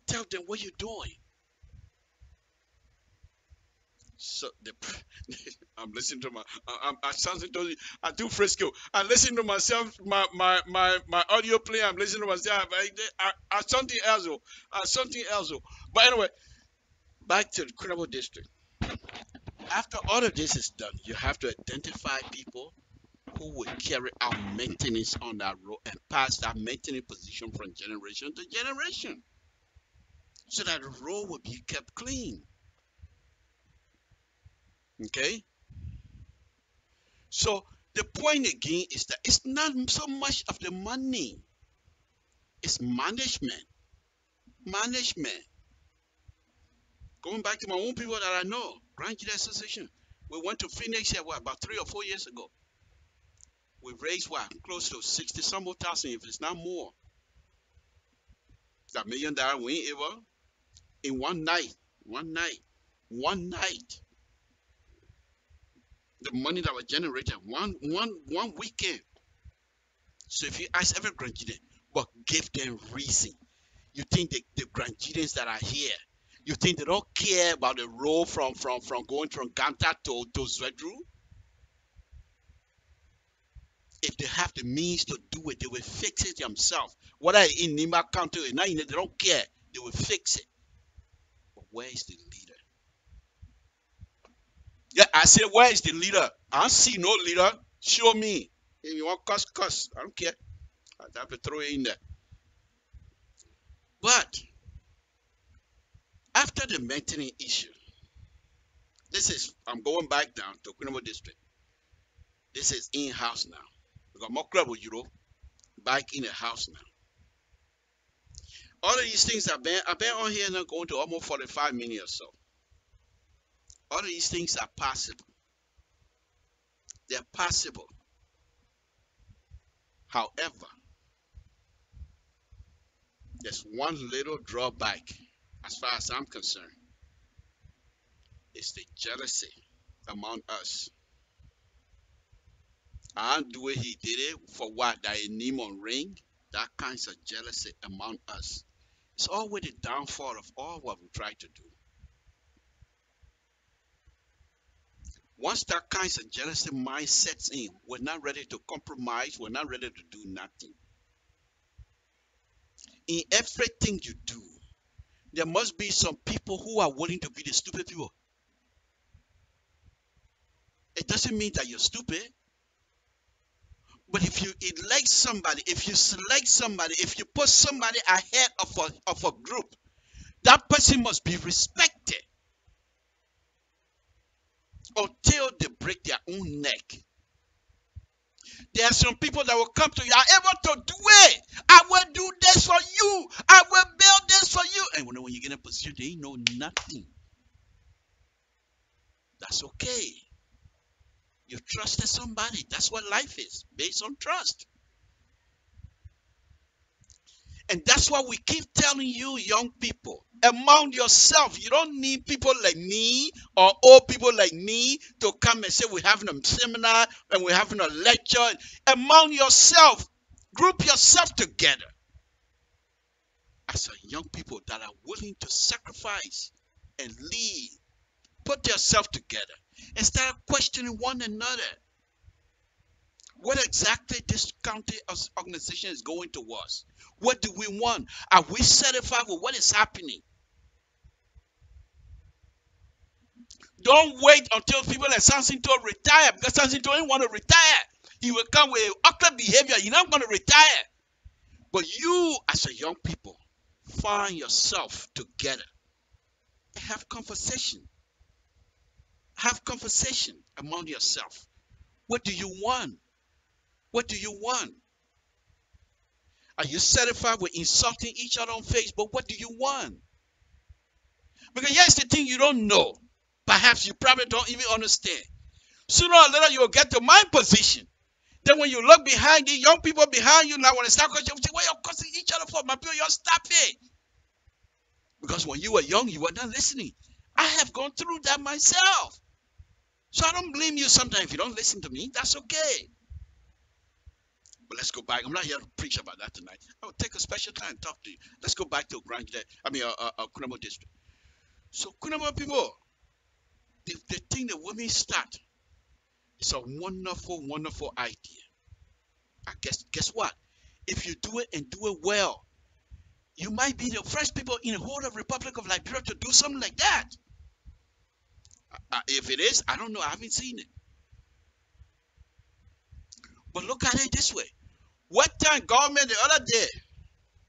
Tell them what you're doing. So I'm listening to I do Frisco. I listen to myself, my audio play. I'm listening to myself. Something else. But anyway, back to the Queenable District. After all of this is done, you have to identify people who will carry out maintenance on that road and pass that maintenance position from generation to generation, so that the road will be kept clean. Okay? So the point again is that it's not so much of the money, it's management. Going back to my own people that I know, Grand Gideon Association, we went to Phoenix here about 3 or 4 years ago. We raised close to 60 some more thousand, if it's not more. That $1 million we ain't able in one night. The money that was generated one weekend. So if you ask every Grand Gideon, but give them reason. You think the Grand Gideons that are here, you think they don't care about the road from going from Ganta to Zwedru? If they have the means to do it, they will fix it themselves. Whether in Nima County or not, they don't care. They will fix it. But where is the leader? Yeah, I said, where is the leader? I don't see no leader. Show me. If you want cuss. I don't care. I have to throw it in there. But after the maintenance issue, I'm going back down to Queenable District. This is in-house now. We got more club with Europe back in the house now. All of these things I've been on here now going to almost 45 minutes or so. All of these things are possible. They're possible. However, there's one little drawback as far as I'm concerned. It's the jealousy among us. I don't do it, he did it for what? That a name on ring? That kinds of jealousy among us. It's always the downfall of all what we try to do. Once that kind of jealousy mind sets in, we're not ready to compromise. We're not ready to do nothing. In everything you do, there must be some people who are willing to be the stupid people. It doesn't mean that you're stupid. But if you elect somebody, if you select somebody, if you put somebody ahead of a group, that person must be respected until they break their own neck. There are some people that will come to you, are able to do it. I will do this for you. I will build this for you. And when you get in a position, they know nothing. That's okay. You trusted somebody. That's what life is, based on trust. And that's why we keep telling you, young people, among yourself, you don't need people like me or old people like me to come and say we're having a seminar and we're having a lecture. Among yourself, group yourself together as a young people that are willing to sacrifice and lead. Put yourself together and start questioning one another. What exactly this county organization is going towards? What do we want? Are we satisfied with what is happening? Don't wait until people like Sansinto retire, because Sansinto didn't want to retire. He will come with awkward behavior. You're not going to retire. But you, as a young people, find yourself together and have conversation. Have conversation among yourself. What do you want? What do you want? Are you satisfied with insulting each other on Facebook? What do you want? Because here's the thing you don't know. Perhaps you probably don't even understand. Sooner or later, you'll get to my position. Then when you look behind you, young people behind you, now when they start questioning, you say, what are you cussing each other for? My people, you stop it. Because when you were young, you were not listening. I have gone through that myself. So I don't blame you sometimes if you don't listen to me. That's okay. But let's go back. I'm not here to preach about that tonight. I will take a special time and talk to you. Let's go back to Kunamo district. So Kunamo people, the thing that women start, it's a wonderful, wonderful idea. I guess what? If you do it and do it well, you might be the first people in the whole of Republic of Liberia to do something like that. If it is, I don't know. I haven't seen it. But look at it this way. What time government the other day,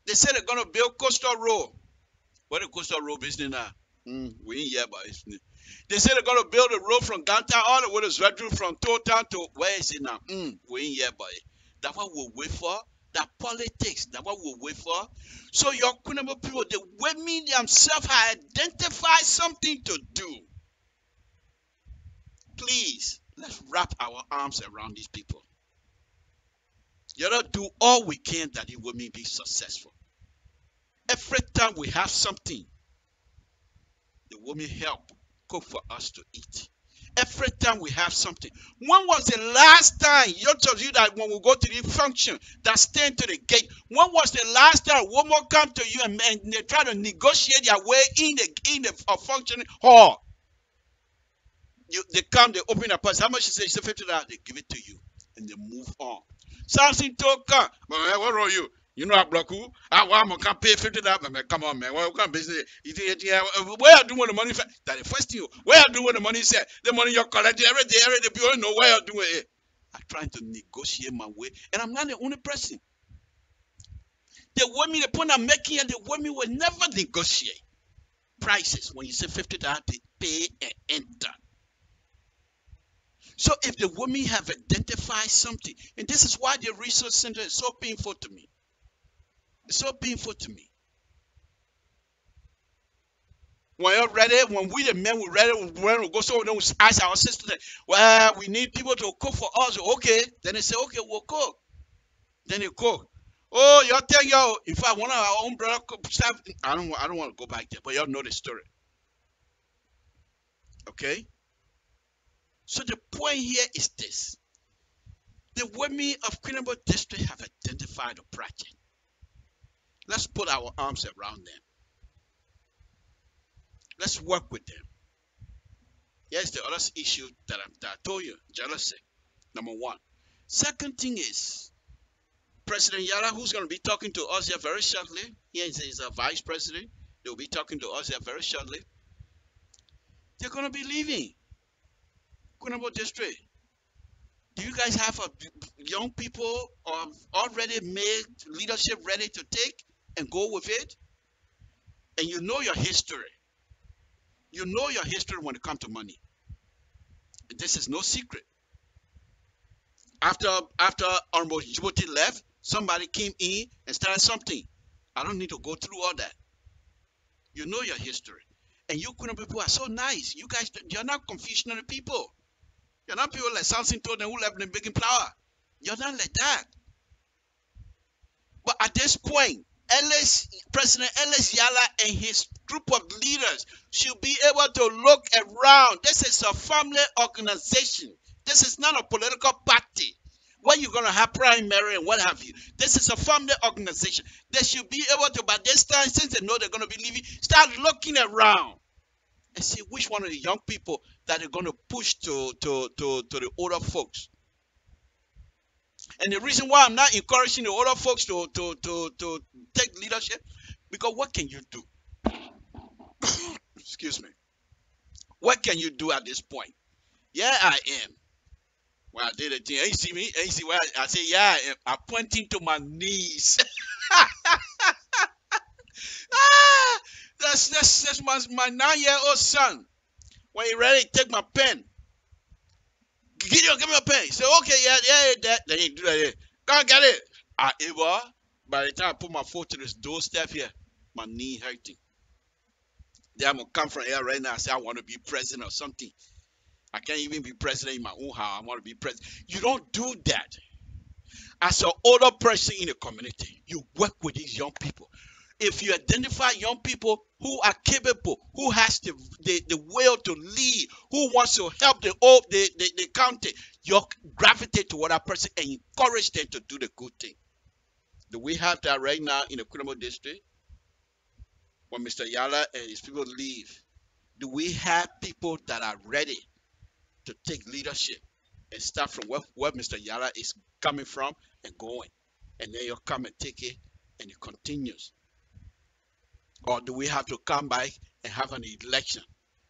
they said they're going to build coastal road. What the coastal road business now? We ain't here, but it's new. They said they're going to build a road from Ganta all the way to Zredru, from Town to where is it now? We ain't here, but that's what we'll wait for. That politics, that's what we'll wait for. So your Kunabo people, the women themselves have identified something to do. Please, let's wrap our arms around these people. You know, do all we can that the women be successful. Every time we have something, the women help cook for us to eat. Every time we have something. When was the last time, you told you that when we go to the function, that stand to the gate, when was the last time a woman come to you and they try to negotiate their way in the functioning hall? They come, they open a purse. How much she say? She said $50. They give it to you and they move on. Something to come. But what are you? You know, I block who? I want to pay $50. Come on, man. What kind of business? Where are you doing the money? That the first thing. Where are you doing the money? Say the money you're collecting every day. People know where you're doing it. I'm trying to negotiate my way, and I'm not the only person. The women, the point I'm making, the women will never negotiate prices. When you say $50, they pay and enter. So if the women have identified something, and this is why the resource center is so painful to me. It's so painful to me. When you're ready, when we the men were ready, when we go, so we don't ask our sisters, well, we need people to cook for us. Okay. Then they say, okay, we'll cook. Then they cook. Oh, y'all tell y'all, if I want our own brother staff, I don't want to go back there, but y'all know the story. Okay? So the point here is this. The women of Queenable District have identified a project. Let's put our arms around them. Let's work with them. Here's the other issue that I told you, jealousy. Number one. Second thing is President Yara, who's going to be talking to us here very shortly. He is a vice president. They'll be talking to us here very shortly. They're going to be leaving Kunabo district. Do you guys have young people already made leadership ready to take and go with it? And you know your history. You know your history when it comes to money. This is no secret. After Honorable Djibouti left, somebody came in and started something. I don't need to go through all that. You know your history. And you Kuna people are so nice. You guys, you're not Confucianist people. You're not people like Samson told them who left them baking flour. You're not like that. But at this point, President Ellis Yala and his group of leaders should be able to look around. This is a family organization. This is not a political party where you're going to have primary and what have you. This is a family organization. They should be able to, by this time, since they know they're going to be leaving, start looking around and see which one of the young people that they're going to push to the older folks. And the reason why I'm not encouraging the older folks to take leadership, because what can you do? Excuse me. What can you do at this point? Yeah, I am. Well, I did a thing. You see me? You see where I say, yeah, I am. I'm pointing to my knees. That's my 9-year-old son. When he ready to take my pen. Gideon, give me a pen. He said, okay, yeah, that. Then he do that. Yeah. Go and get it. By the time I put my foot to this doorstep here, my knee hurting. Then I'm going to come from here right now and say, I want to be president or something. I can't even be president in my own house. I want to be president. You don't do that. As an older person in the community, you work with these young people. If you identify young people who are capable, who has the will to lead, who wants to help the county, you gravitate to that person and encourage them to do the good thing. Do we have that right now in the Kunamo district? When Mr. Yala and his people leave, do we have people that are ready to take leadership and start from where Mr. Yala is coming from and going? And then you'll come and take it and it continues. Or do we have to come back and have an election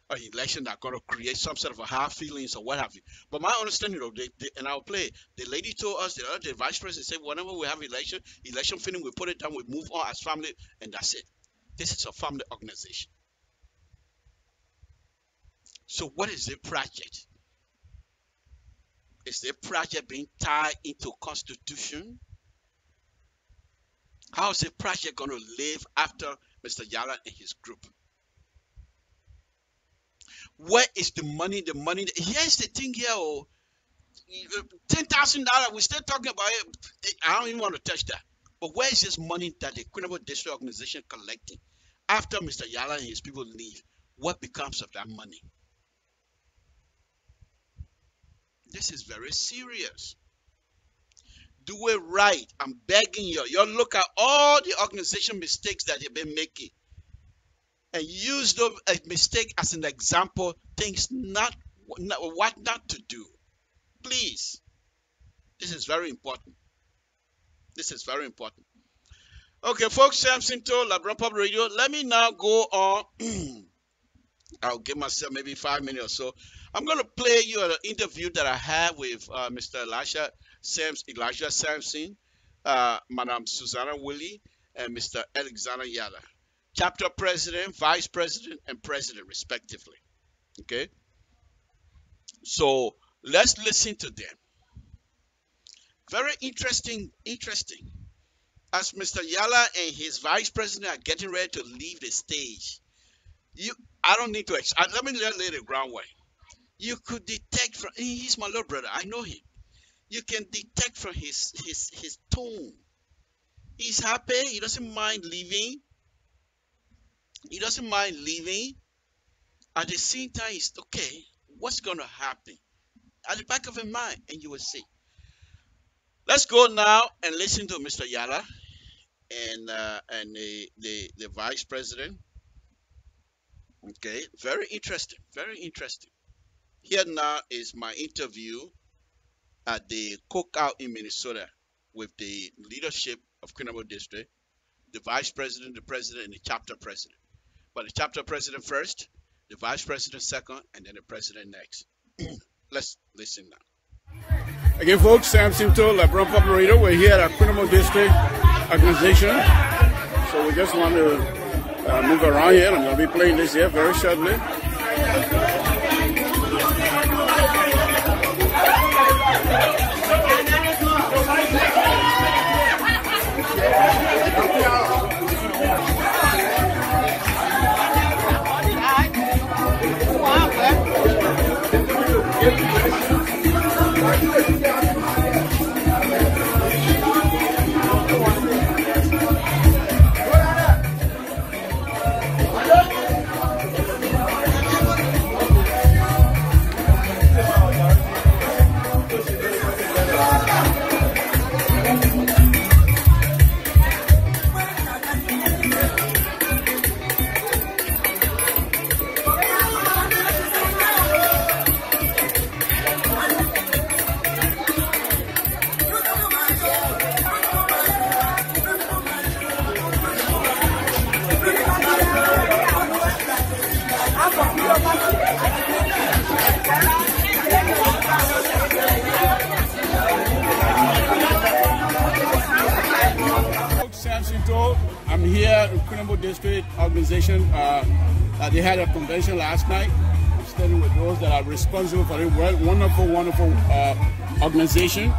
that's going to create some sort of a hard feelings or what have you? But my understanding of and I'll play, the lady told us, the vice president said, whenever we have election finish, we put it down, we move on as family, and that's it. This is a family organization. So what is the project? Is the project being tied into constitution? How is the project going to live after Mr. Yala and his group? Where is the money? Here's the thing here. $10,000. We're still talking about it. I don't even want to touch that. But where is this money that the Equitable District Organization collecting after Mr. Yala and his people leave? What becomes of that money? This is very serious. Do it right. I'm begging you. You look at all the organization mistakes that you've been making and use the mistake as an example, things what not to do. Please. This is very important. This is very important. Okay, folks, Samson to LIBERIA Public Radio. Let me now go on. I'll give myself maybe 5 minutes or so. I'm going to play you an interview that I had with Mr. Elijah Sampson, Madam Susanna Willie, and Mr. Alexander Yala, chapter president, vice president, and president, respectively. Okay? So let's listen to them. Very interesting. As Mr. Yala and his vice president are getting ready to leave the stage, I don't need to. Let me lay the groundwork. You could detect from he's my little brother. I know him. You can detect from his tone. He's happy. He doesn't mind leaving. At the same time, he's okay. What's going to happen? At the back of his mind, and you will see. Let's go now and listen to Mr. Yala and the vice president. Okay, very interesting. Here now is my interview at the cookout in Minnesota with the leadership of Quinnabo District, the vice president, the president, and the chapter president. But the chapter president first, the vice president second, and then the president next. Let's listen now. Again, folks, Sam Simto, LIBERIA operator. We're here at Quinnabo District Organization. So we just want to move around here. I'm going to be playing this here very shortly. I'm here in Quinnabo District Organization. They had a convention last night. I'm standing with those that are responsible for the wonderful organization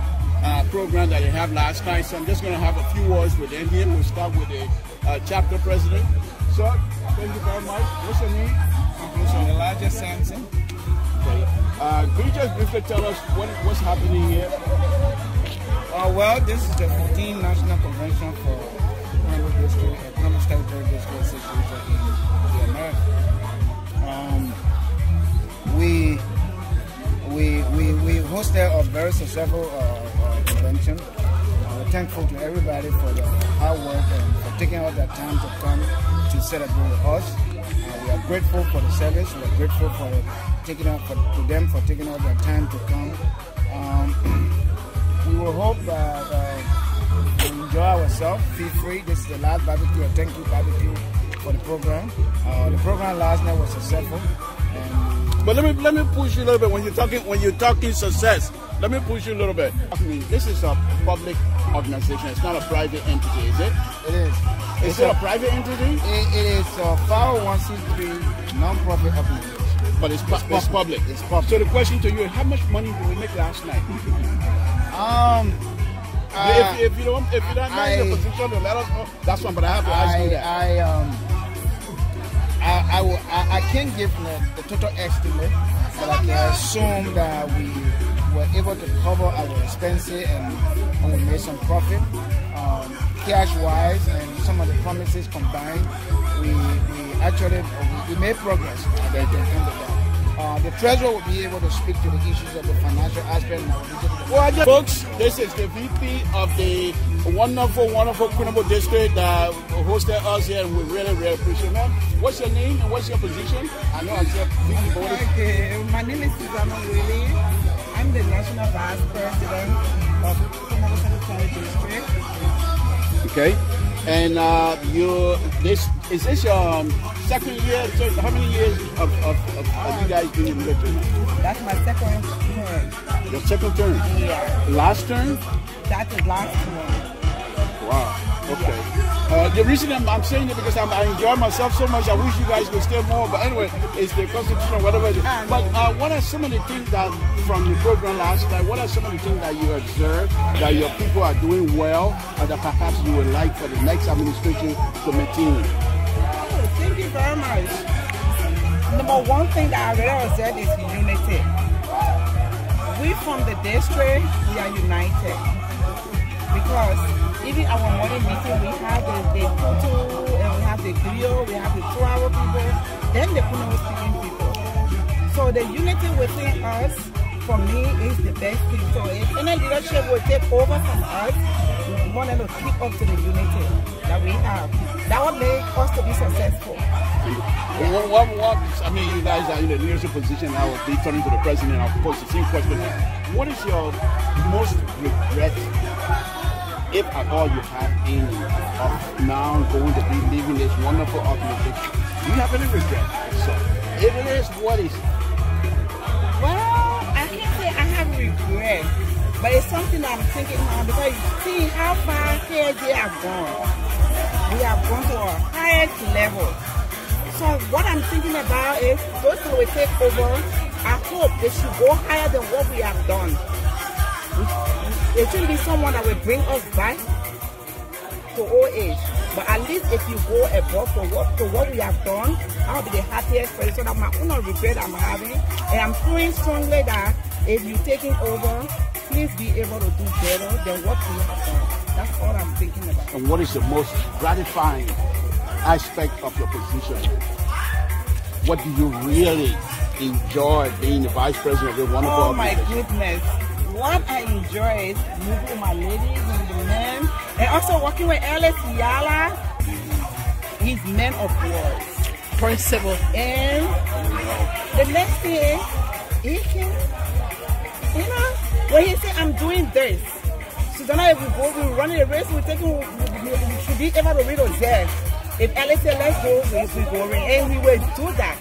program that they have last night. So I'm just going to have a few words with them here. We'll start with the chapter president. Sir, thank you very much. What's your name? I'm Elijah Sampson. Okay. Could you just briefly tell us what's happening here? Well, this is the 14th National Convention for Quinnabo District, Economic Territory District situated in the America. We hosted a very successful convention. We're thankful to everybody for their hard work and for taking out their time to come to celebrate with us. We are grateful for the service. We are grateful for taking out to them for taking out their time to come. We will hope that we enjoy ourselves. Feel free. This is the last barbecue. A thank you barbecue for the program. The program last night was successful. But let me push you a little bit when you're talking success. Let me push you a little bit. I mean, this is a public organization. It's not a private entity, is it? It is. Is it a private entity? It is a 501c3 non-profit organization. But it's public. It's public. So the question to you is, how much money did we make last night? If you don't know your position, then let us know. That's one. But I have to ask you that. I can't give the total estimate, but I can assume that we were able to cover our expenses and we made some profit, cash-wise, and some of the promises combined. We actually made progress at the end of that. The treasurer will be able to speak to the issues of the financial aspect. Well, folks, this is the VP of the wonderful Quinnabo District that hosted us here, and we really appreciate it. What's your name and what's your position? I know I said VP, but okay, my name is Susanna Willie. I'm the National Vice President of Quinnabo Territory District. Okay, and is this your second year? So how many years of you guys being in military now? That's my second term. Your second term? Yeah. Last term? That is last term. Wow. Okay. The reason I'm saying it because I enjoy myself so much. I wish you guys could stay more. But anyway, it's the Constitution or whatever it is. But what are some of the things that from the program last night? What are some of the things that you observed that your people are doing well, and that perhaps you would like for the next administration to maintain? Oh, thank you very much. Number one thing that I really observed is unity. We from the district, we are united because even our morning meeting, we have the Kutu, and we have the Griot, we have the 2-hour people, then the Quinnabo speaking people. So the unity within us, for me, is the best thing. So if any leadership will take over from us, want them to keep up to the unity that we have. That will make us to be successful. I mean, you guys are in a leadership position. I will be turning to the president. I'll pose the same question. What is your most regret, if at all you have any, of now going to be leaving this wonderful organization? Do you have any regret? So, if it is, what is it? Well, I can't say I have regret, but it's something that I'm thinking now because you see how far KJ have gone. We have gone to our highest level. So what I'm thinking about is those who will take over, I hope they should go higher than what we have done. It should be someone that will bring us back to old age. But at least if you go above for what we have done, I'll be the happiest person. So that's my own regret I'm having. And I'm feeling strongly that if you're taking over, please be able to do better than what we have done. That's all I'm thinking about. And what is the most gratifying aspect of your position? What do you really enjoy being the vice president of the wonderful organization? Oh my goodness. What I enjoy is moving with my ladies and the men, and also working with Ellis Yala. He's men of war. Principal. And the next thing, he can, when he say I'm doing this, Susanna, if we go, we run a race, we should be able to read us there. If Ellis said let's go, we go, and we will do that.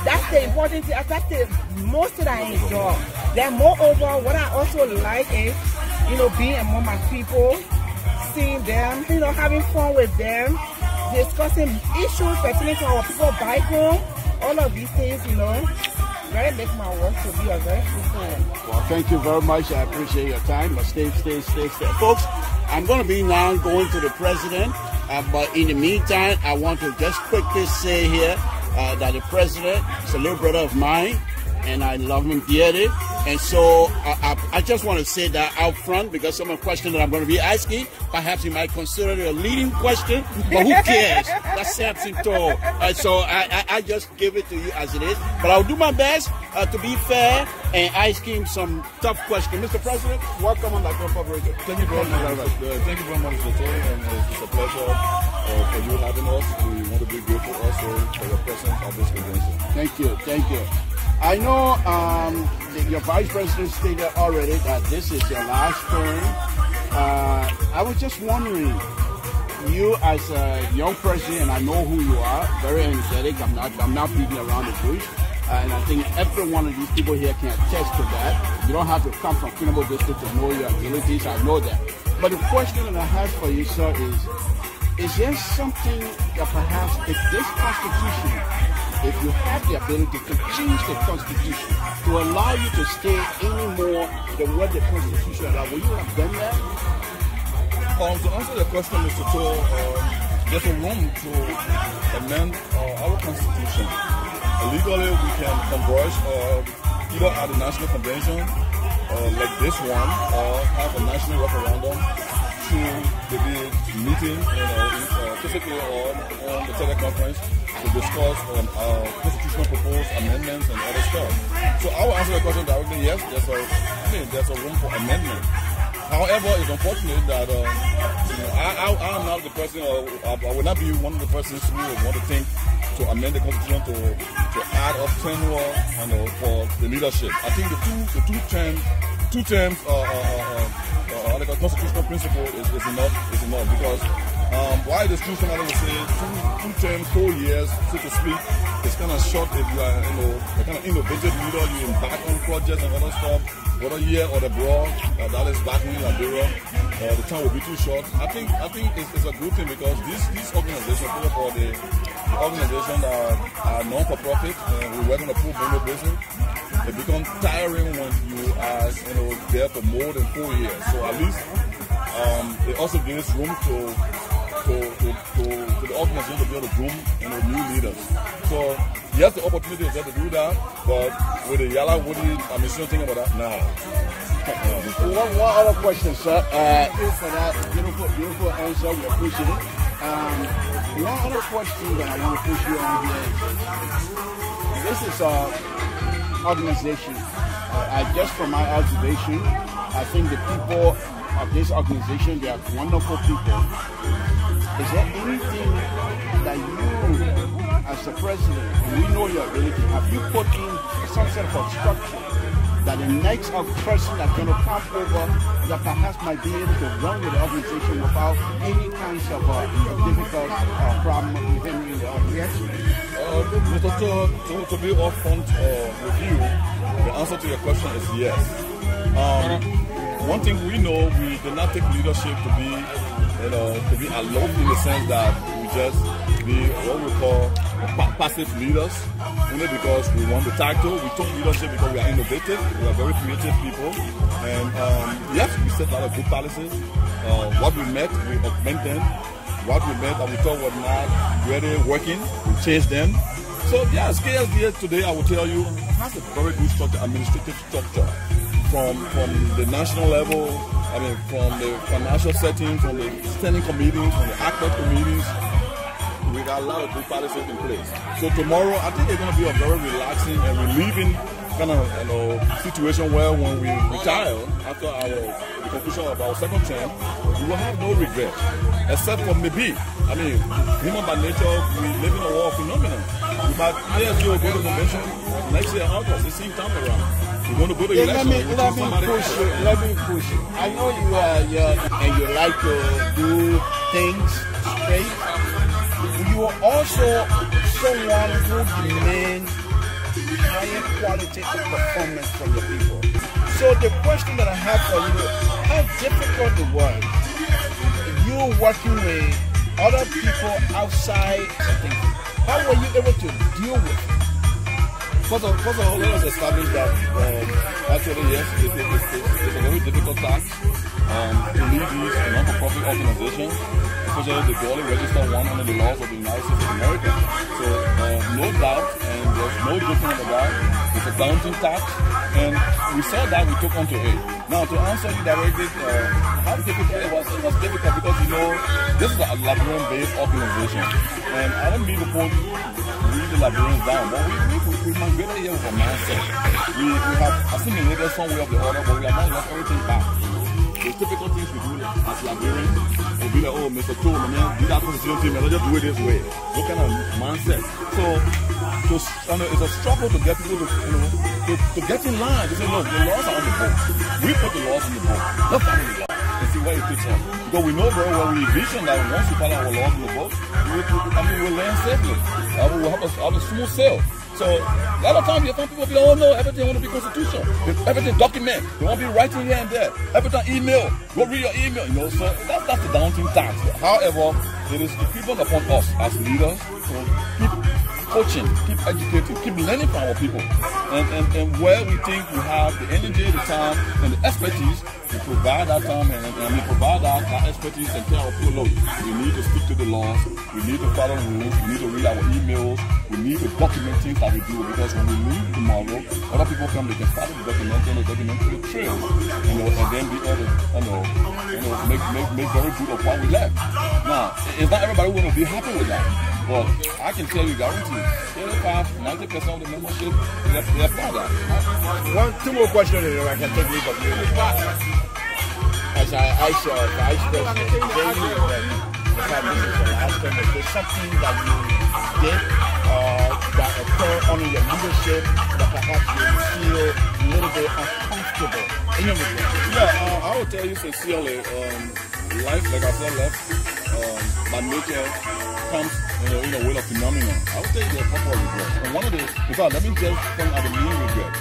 That's the important thing. That's the most that I enjoy. Then moreover, what I also like is, being among my people, seeing them, having fun with them, discussing issues pertaining to our people back home, all of these things, really make my work to be a very fruitful one. Well, thank you very much. I appreciate your time. But stay. Folks, I'm going to be now going to the president. But in the meantime, I want to just quickly say here that the president is a little brother of mine, and I love him dearly. And so I just want to say that out front, because some of the questions that I'm going to be asking, perhaps you might consider it a leading question, but who cares? That's something tall. So I just give it to you as it is. But I'll do my best to be fair and ask him some tough questions. Mr. President, welcome on the corporation. Thank you very much. Thank you very much, Mr. Tony, and it's a pleasure for you having us. We want to be grateful also for your presence at this convention. Thank you. I know your vice president stated already that this is your last term. I was just wondering, you as a young president, and I know who you are, very energetic. I'm not beating around the bush. And I think every one of these people here can attest to that. You don't have to come from Kinnebo District to know your abilities. I know that. But the question that I have for you, sir, is there something that perhaps if this Constitution, if you have the ability to change the Constitution to allow you to stay any more than what the Constitution allows, will you have done that? To answer the question, Mr. Toll, there's a room to amend our Constitution. Legally, we can converge either at the National Convention, like this one, or have a national referendum through the meeting, physically or on the teleconference to discuss on constitutional proposed amendments and other stuff. So I will answer the question directly. Yes, there's a room for amendment. However, it's unfortunate that I am not the person, or I will not be one of the persons who would want to think to amend the Constitution to add up tenure for the leadership. I think the two terms like a constitutional principle is enough because why the Constitution, I would say, two terms, 4 years, so to speak, it's kind of short if you are a kind of innovative leader, you embark on projects and other stuff, whether here or abroad, that is back in Liberia, the time will be too short. I think it's a good thing because these organizations, for the organizations that are non-for-profit, we work on a pro bono basis. It becomes tiring when you are there for more than 4 years. So at least it also gives room to the organization to be able to groom new leaders. So yes, the opportunity is there to do that, but with the Yala Woody, I'm still thinking about that now. One other question, sir. Thank you for that beautiful answer. We appreciate it. One other question that I want to push you on here is, this is an organization. Just from my observation, I think the people of this organization. They are wonderful people. Is there anything that you, as the president, and we know your ability, have you put in some sort of structure that the next person that's going to come over that perhaps might be able to run with the organization without any kinds of difficult problem within the organization? To be upfront with you, the answer to your question is yes. One thing we know, we do not take leadership to be alone in the sense that we just be what we call passive leaders, only because we want the title. We took leadership because we are innovative, we are very creative people, and yes, we set a lot of good policies. What we met, we augment them. What we met that we thought was not really working, we changed them. So yes, KSDA today, I will tell you, has a very good structure, administrative structure, from the national level. I mean, from the financial setting, from the standing committees, from the active committees. We got a lot of good policies in place. So tomorrow, I think it's going to be a very relaxing and relieving kind of situation where when we retire after the conclusion of our second term, we will have no regret, except for maybe, I mean, human by nature, we live in a world phenomenon. We might go to the convention next year, August, the same time around. We're going to go to election. Let me push you. I know you are and you like to do things straight. You are also someone who demands higher quality of performance from the people. So the question that I have for you, how difficult it was you working with other people outside something. How were you able to deal with it? First of all, let us establish that actually, yes, it's a very difficult task to lead these non-profit organizations, especially the duly registered one under the laws of the United States of America. So no doubt, and there's no difference about that. It's a daunting task, and we saw that we took onto it. Now, to answer you directly, how difficult it was difficult because, this is a Liberian-based organization, and I don't mean to put the Liberians down, but we migrated here with a mindset. We have assimilated some way of the order, but we have not left everything back. The typical things we do as Liberians, we'll be like, oh, Mr. Toe, man, do that constitution team, let's just do it this way. What kind of mindset? So it's a struggle to get people to get in line. To say, look, the laws are on the book. We put the laws on the book. Let's follow the law and see where it takes us. Because we know very well, we envision that once we follow our laws on the book, we'll land safely. We'll have a smooth sail. So a lot of times you find people be like, oh no, everything want to be constitutional. Everything document. They want to be writing here and there. Everything email. Go read your email. So that's the daunting task. However, it is incumbent upon us as leaders to keep coaching, keep educating, keep learning from our people. And where we think we have the energy, the time, and the expertise, we provide that time and we provide that expertise and tell our people, look, we need to stick to the laws, we need to follow rules, we need to read our emails, we need to document things that we do, because when we leave tomorrow, other people come, they can start the documentary trail, and then be able to, make very good of what we left. Now, it's not everybody who will be happy with that. But I can tell you, guarantee, 85-90% of the membership, they're for that. Two more questions, and I can take leave of you. As I asked your vice president, this is the last term. Is there something that you did that occurred under your leadership that perhaps you feel a little bit uncomfortable in your leadership? Yeah, I will tell you sincerely, life, like I said, by nature, comes in a way of phenomenon. I would say there are a couple of regrets. And one of the, in fact, let me just point out the main regret.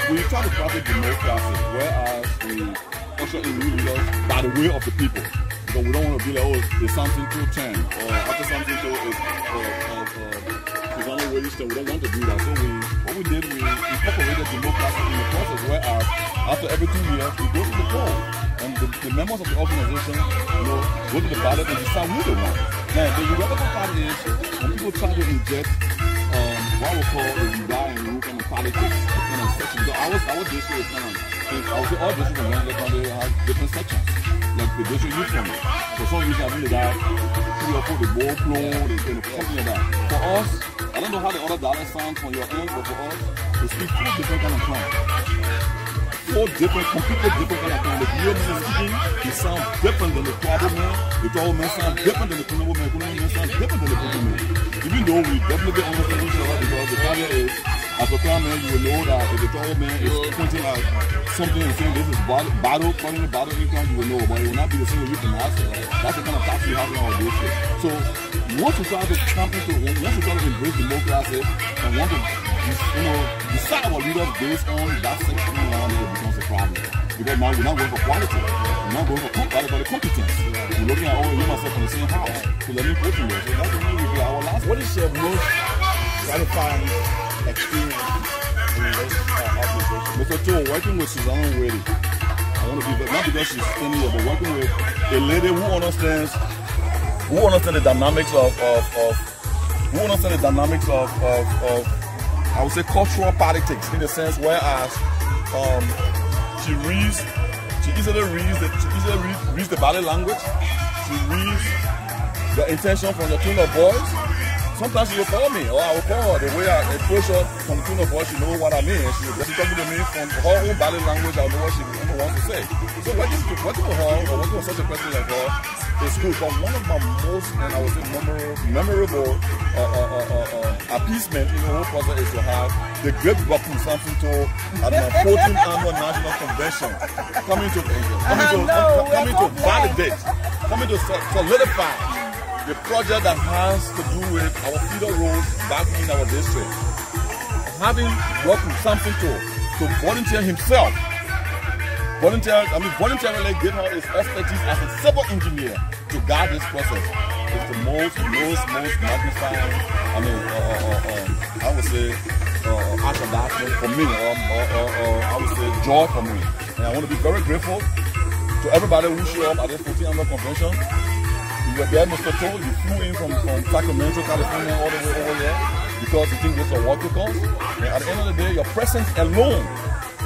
We try to practice democracy, whereas we usher in new leaders by the will of the people. Because we don't want to be like, oh, there's something to 10, or after something to it's on the register. We don't want to do that. So what we did, we incorporated democracy in the process, whereas after every 2 years, we go to the poll. And the members of the organization, go to the ballot and decide who they want. Now, the regrettable part is when people try to inject what we call a divide and rule kind of politics, kind of sections. So our district is kind of, I would say all districts in America, they have different sections, like the district youth from it. For some reason, I think they got 3 or 4, the ball flow, something like that. For us, I don't know how the other dollar sounds from your end, but for us, it's 2 different kind of songs. four different, completely different kind of things. The real man is speaking, he sounds different than the tribal man. The tribal man sounds different than the criminal man. The criminal man sounds different than the prison man. Even though we definitely understand each other, because the problem is, as a crime man, you will know that if the tribal man is pointing at something and saying this is battle, calling it battle income, you will know, but it will not be the same you can ask. That's the kind of tax we have in our district. So once you try to come into, once you try to embrace democracy and want to, decide our leaders based on that section around it becomes a problem. Because now we're not going for quality. We're not going for quality, but the competence. We're looking at all of myself in the same house. So let me put in there. So that's the way we do our last. What is your most gratifying experience in this organization? Mr. Cho, working with Susanna Wiley. I want to be, not because she's standing here, but working with a lady who understands the dynamics of I would say cultural politics, in the sense whereas she easily reads the body language, she reads the intention from the tone of voice. Sometimes she will call me, or I will call her. The way I approach her from tone of voice, she knows what I mean. She will just talking to me from her own body language. I know what she wants to say. So working with her, or working with such a person like her, is good. But one of my most, and I would say memorable appeasement in the whole process is to have the great Baku Samson to at my 14th annual national convention coming to validate, coming to solidify the project that has to do with our feeder roads back in our district. Having Baku Samson to volunteer himself, voluntarily give her his expertise as a civil engineer to guide this process. It's the most magnifying, I would say, act of action for me, or I would say joy for me. And I want to be very grateful to everybody who showed up at this 14th annual convention. You were there, Mr. Toll, you flew in from Sacramento, California, all the way over here, because you think this is a water cause. And at the end of the day, your presence alone,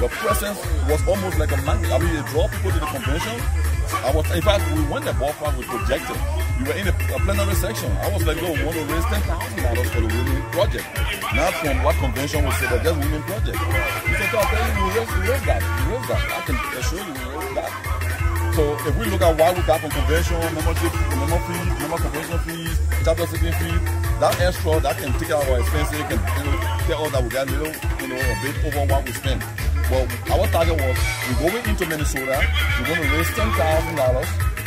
was almost like a magnet. I mean, it drew people to the convention. In fact, we went to the ballpark, we projected. We were in a plenary section. I was like, yo, we want to raise $10,000 for the women project. Not from what convention would say, but just women project. He said, I'll tell you, we raised that. I can assure you, we raised that. So if we look at what we got from convention, membership, member convention fees, chapter 16 fees, that extra, that can take out our expenses, can tell us that we got a little, a bit over what we spend. Well, our target was, we're going into Minnesota, we're going to raise $10,000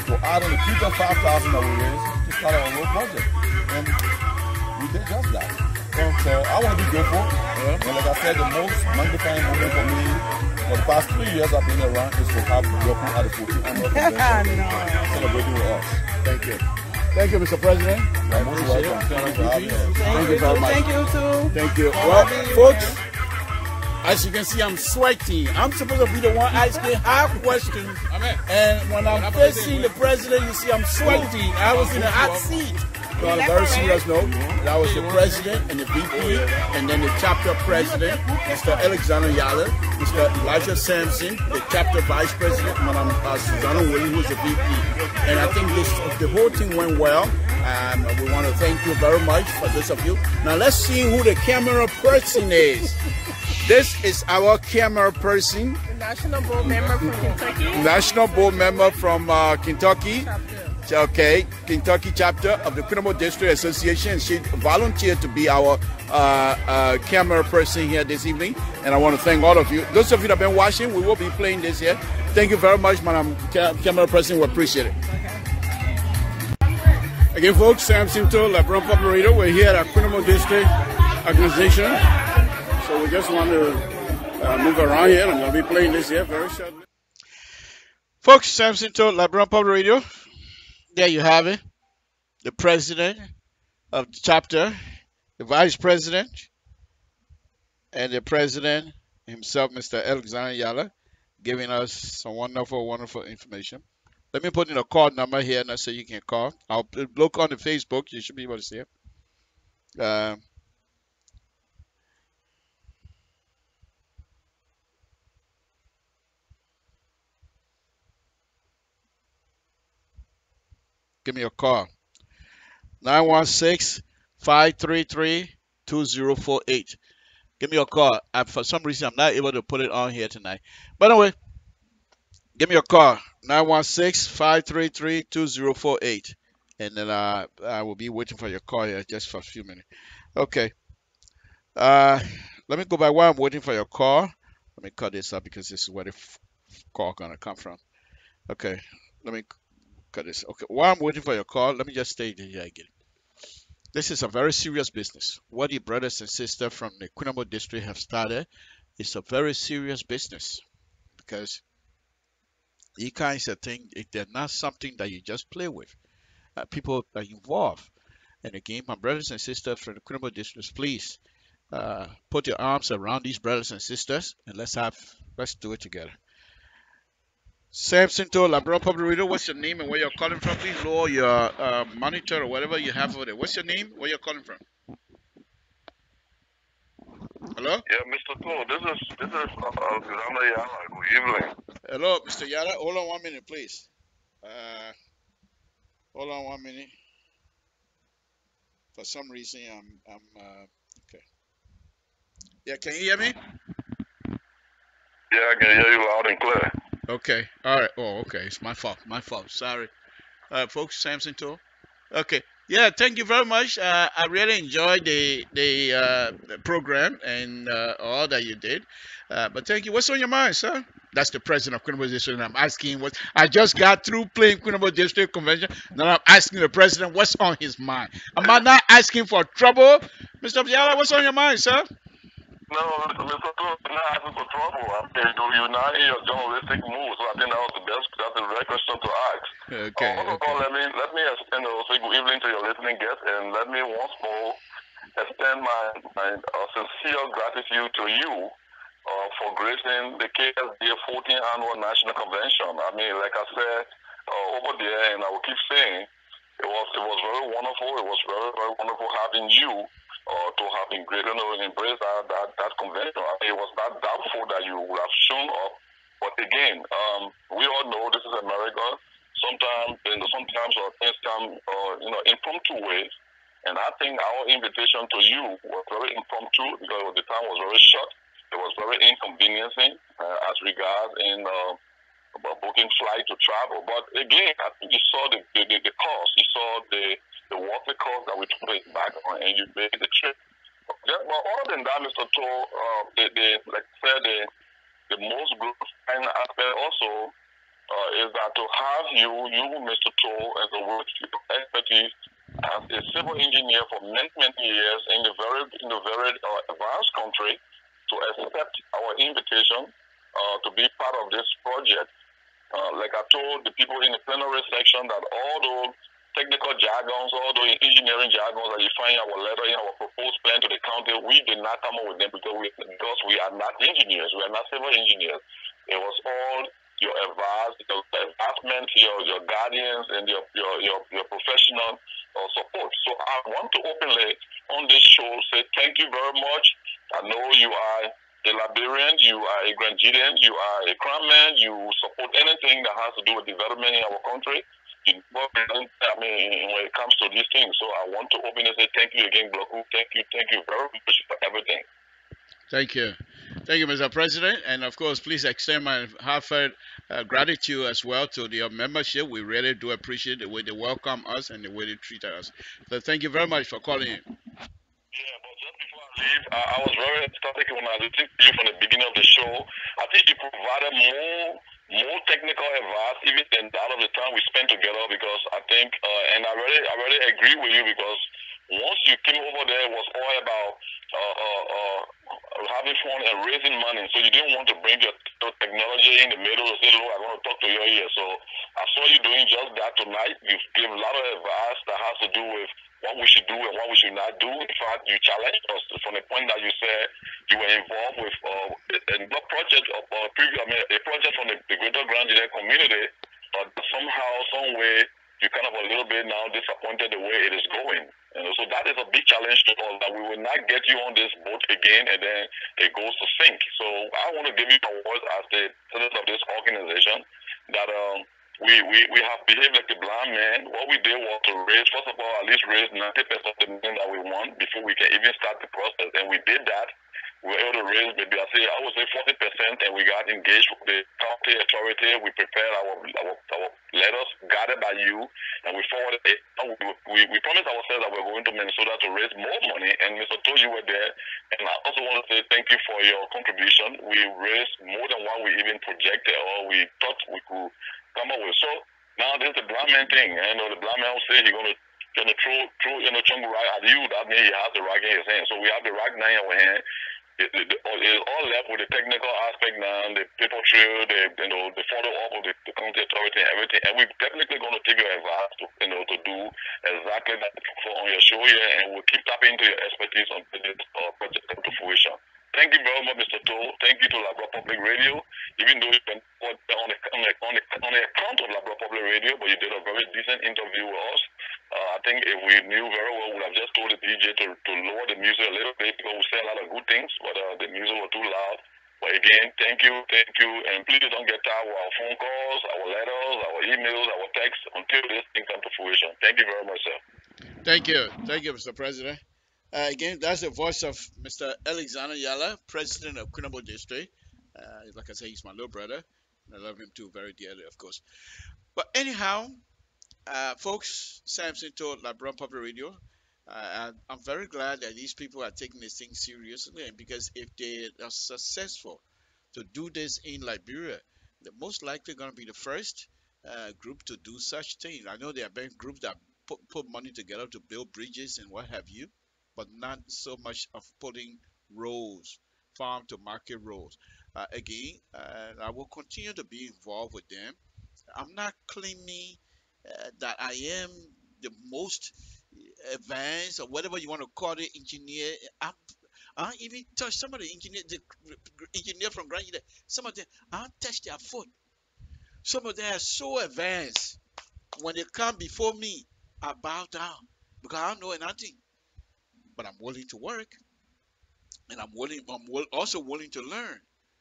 to add on the future $5,000 that we raised to start our road project. And we did just that. So I want to be grateful. And like I said, the most magnifying moment for me for the past 3 years I've been around is to have Yoku at the 14th annual convention celebrating with us. Thank you. Thank you, Mr. President. You're most welcome. Thank you for having us. Thank you very much. Thank you too. Thank you. Well, folks, as you can see, I'm sweating. I'm supposed to be the one asking hard questions. And when I'm facing the president, you see I'm sweating. I was in a hot seat. On a very serious note, that was the president and the VP, and then the chapter president, Mr. Alexander Yala, Mr. Elijah Sampson, the chapter vice president, Madam Susanna Willie, who's the VP. And I think the whole thing went well. We want to thank you very much for this of you. Now let's see who the camera person is. This is our camera person. The National Board member from Kentucky. National Board member from Kentucky. Okay, Kentucky chapter of the Criminal District Association. She volunteered to be our camera person here this evening, and I want to thank all of you. Those of you that have been watching, we will be playing this here. Thank you very much, Madam Camera Person. We appreciate it. Again, folks, Sam Simto, LIBERIA Operator. We're here at Criminal District Organization, so we just want to move around here, and we'll be playing this here very shortly. Folks, Sam Simto, LIBERIA Operator. There you have it. The president of the chapter, the vice president, and the president himself, Mr. Alexander Yala, giving us some wonderful, wonderful information. Let me put in a call number here now so you can call. I'll look on the Facebook. You should be able to see it. Give me a call. 916-533-2048. Give me a call. For some reason, I'm not able to put it on here tonight. But anyway, give me a call. 916-533-2048. And then I will be waiting for your call here just for a few minutes. Okay. Let me go back while I'm waiting for your call. Let me cut this up because this is where the call gonna come from. Okay. Let me cut this. Okay. While I'm waiting for your call, let me just state it here again. This is a very serious business. What the brothers and sisters from the Quinamo district have started is a very serious business because these kinds of things, they're not something that you just play with. People are involved. And again, my brothers and sisters from the Quinamo district, please put your arms around these brothers and sisters and let's do it together. Samson to Labrador Public Radio, what's your name and where you're calling from? Please lower your monitor or whatever you have over there. What's your name? Where you're calling from? Hello? Yeah, Mr. Cole, this is Alexander Yala. Good evening. Hello, Mr. Yara. Hold on 1 minute, please. Hold on 1 minute. For some reason, I'm okay. Yeah, can you hear me? Yeah, I can hear you loud and clear. Okay. All right. Oh, okay. It's my fault. My fault. Sorry. Folks, Samson too. Okay. Yeah, thank you very much. I really enjoyed the program and all that you did. But thank you. What's on your mind, sir? That's the president of Quinamo District. And I'm asking what I just got through playing Quinamo District Convention. Now I'm asking the president what's on his mind. Am I not asking for trouble? Mr. Biala, what's on your mind, sir? No, Mr. Cole, you're not asking for trouble. You're not in your journalistic mood, so I think that's the right question to ask. Okay. First of all, let me extend say good evening to your listening guests, and let me once more extend my sincere gratitude to you for gracing the KSD 14th Annual National Convention. I mean, like I said over there, and I will keep saying, it was very wonderful. It was very, very wonderful having you to have been great and embrace that convention. I mean, it was not doubtful that you would have shown up. But again, we all know this is America. Sometimes things come, impromptu ways. And I think our invitation to you was very impromptu because the time was very short. It was very inconveniencing as regards in booking flight to travel. But again, I think you saw the cost. You saw the water cost that we took it back on, and you made the trip. But other than that, Mr. Toll, like I said, the most gratifying aspect also is that to have you, Mr. Toll, as a work expertise as a civil engineer for many, many years in the very advanced country, to accept our invitation to be part of this project. Like I told the people in the plenary section that all those technical jargons, all those engineering jargons that you find in our letter, in our proposed plan to the county, we did not come up with them because we are not engineers. We are not civil engineers. It was all your advancement, your guardians, and your professional support. So I want to openly on this show say thank you very much. I know you are a Liberian, you are a Grandidian, you are a Crown man, you support anything that has to do with development in our country. When it comes to these things. So I want to openly say thank you again, Bloku. Thank you very much for everything. Thank you. Thank you, Mr. President. And of course, please extend my heartfelt gratitude as well to your membership. We really do appreciate the way they welcome us and the way they treat us. So thank you very much for calling in. Yeah, but just before I leave, I was very ecstatic when I listened to you from the beginning of the show. I think you provided more technical advice even than out of the time we spent together, because I think, and I really agree with you, because once you came over there, it was all about having fun and raising money. So you didn't want to bring your technology in the middle and say, look, I want to talk to you here. So I saw you doing just that tonight. You gave a lot of advice that has to do with what we should do and what we should not do. In fact, you challenged us from the point that you said you were involved with a project from the Greater Grandidian community, but somehow, some way, you kind of a little bit now disappointed the way it is going. And so that is a big challenge to us, that we will not get you on this boat again and then it goes to sink. So I want to give you awards as the president of this organization that we have behaved like a blind man. What we did was to raise, first of all, at least raise 90% of the money that we want before we can even start the process. And we did that. we were able to raise maybe I would say 40%, and we got engaged with the county authority. We prepared our letters guided by you, and we forwarded it. We promised ourselves that we're going to Minnesota to raise more money, and Mr. Toll, you were there. And I also want to say thank you for your contribution. We raised more than what we even projected or we thought we could come up with. So now there's the blind man thing. The blind man will say he's going to throw chunk right at you. That means he has the rock in his hand. So we have the rock now in our hand. It's all left with the technical aspect now, the paper trail, the follow up of the county authority and everything. And we're definitely going to take your advice to do exactly that on your show here, and we'll keep tapping into your expertise on this project come to fruition. Thank you very much, Mr. Toll. Thank you to Labrador Public Radio. Even though you can put on the account of Labrador Public Radio, but you did a very decent interview with us. I think if we knew very well, we would have just told the DJ to lower the music a little bit because we say a lot of good things, but the music was too loud. But again, thank you, and please don't get tired of our phone calls, our letters, our emails, our texts until this thing comes to fruition. Thank you very much, sir. Thank you, Mr. President. Again, that's the voice of Mr. Alexander Yala, President of Quinabo District. Like I said, he's my little brother. I love him too, very dearly, of course. But anyhow, folks, Samson told LeBron Public Radio. I'm very glad that these people are taking this thing seriously, and because if they are successful to do this in Liberia, they're most likely going to be the first group to do such things. I know there have been groups that put money together to build bridges and what have you, but not so much of putting roads, farm to market roads. Again, I will continue to be involved with them. I'm not claiming that I am the most advanced or whatever you want to call it engineer. I even touch some of the engineer from Grand Union. Some of them I touch their foot. Some of them are so advanced. When they come before me, I bow down because I don't know nothing. But I'm willing to work, and I'm also willing to learn.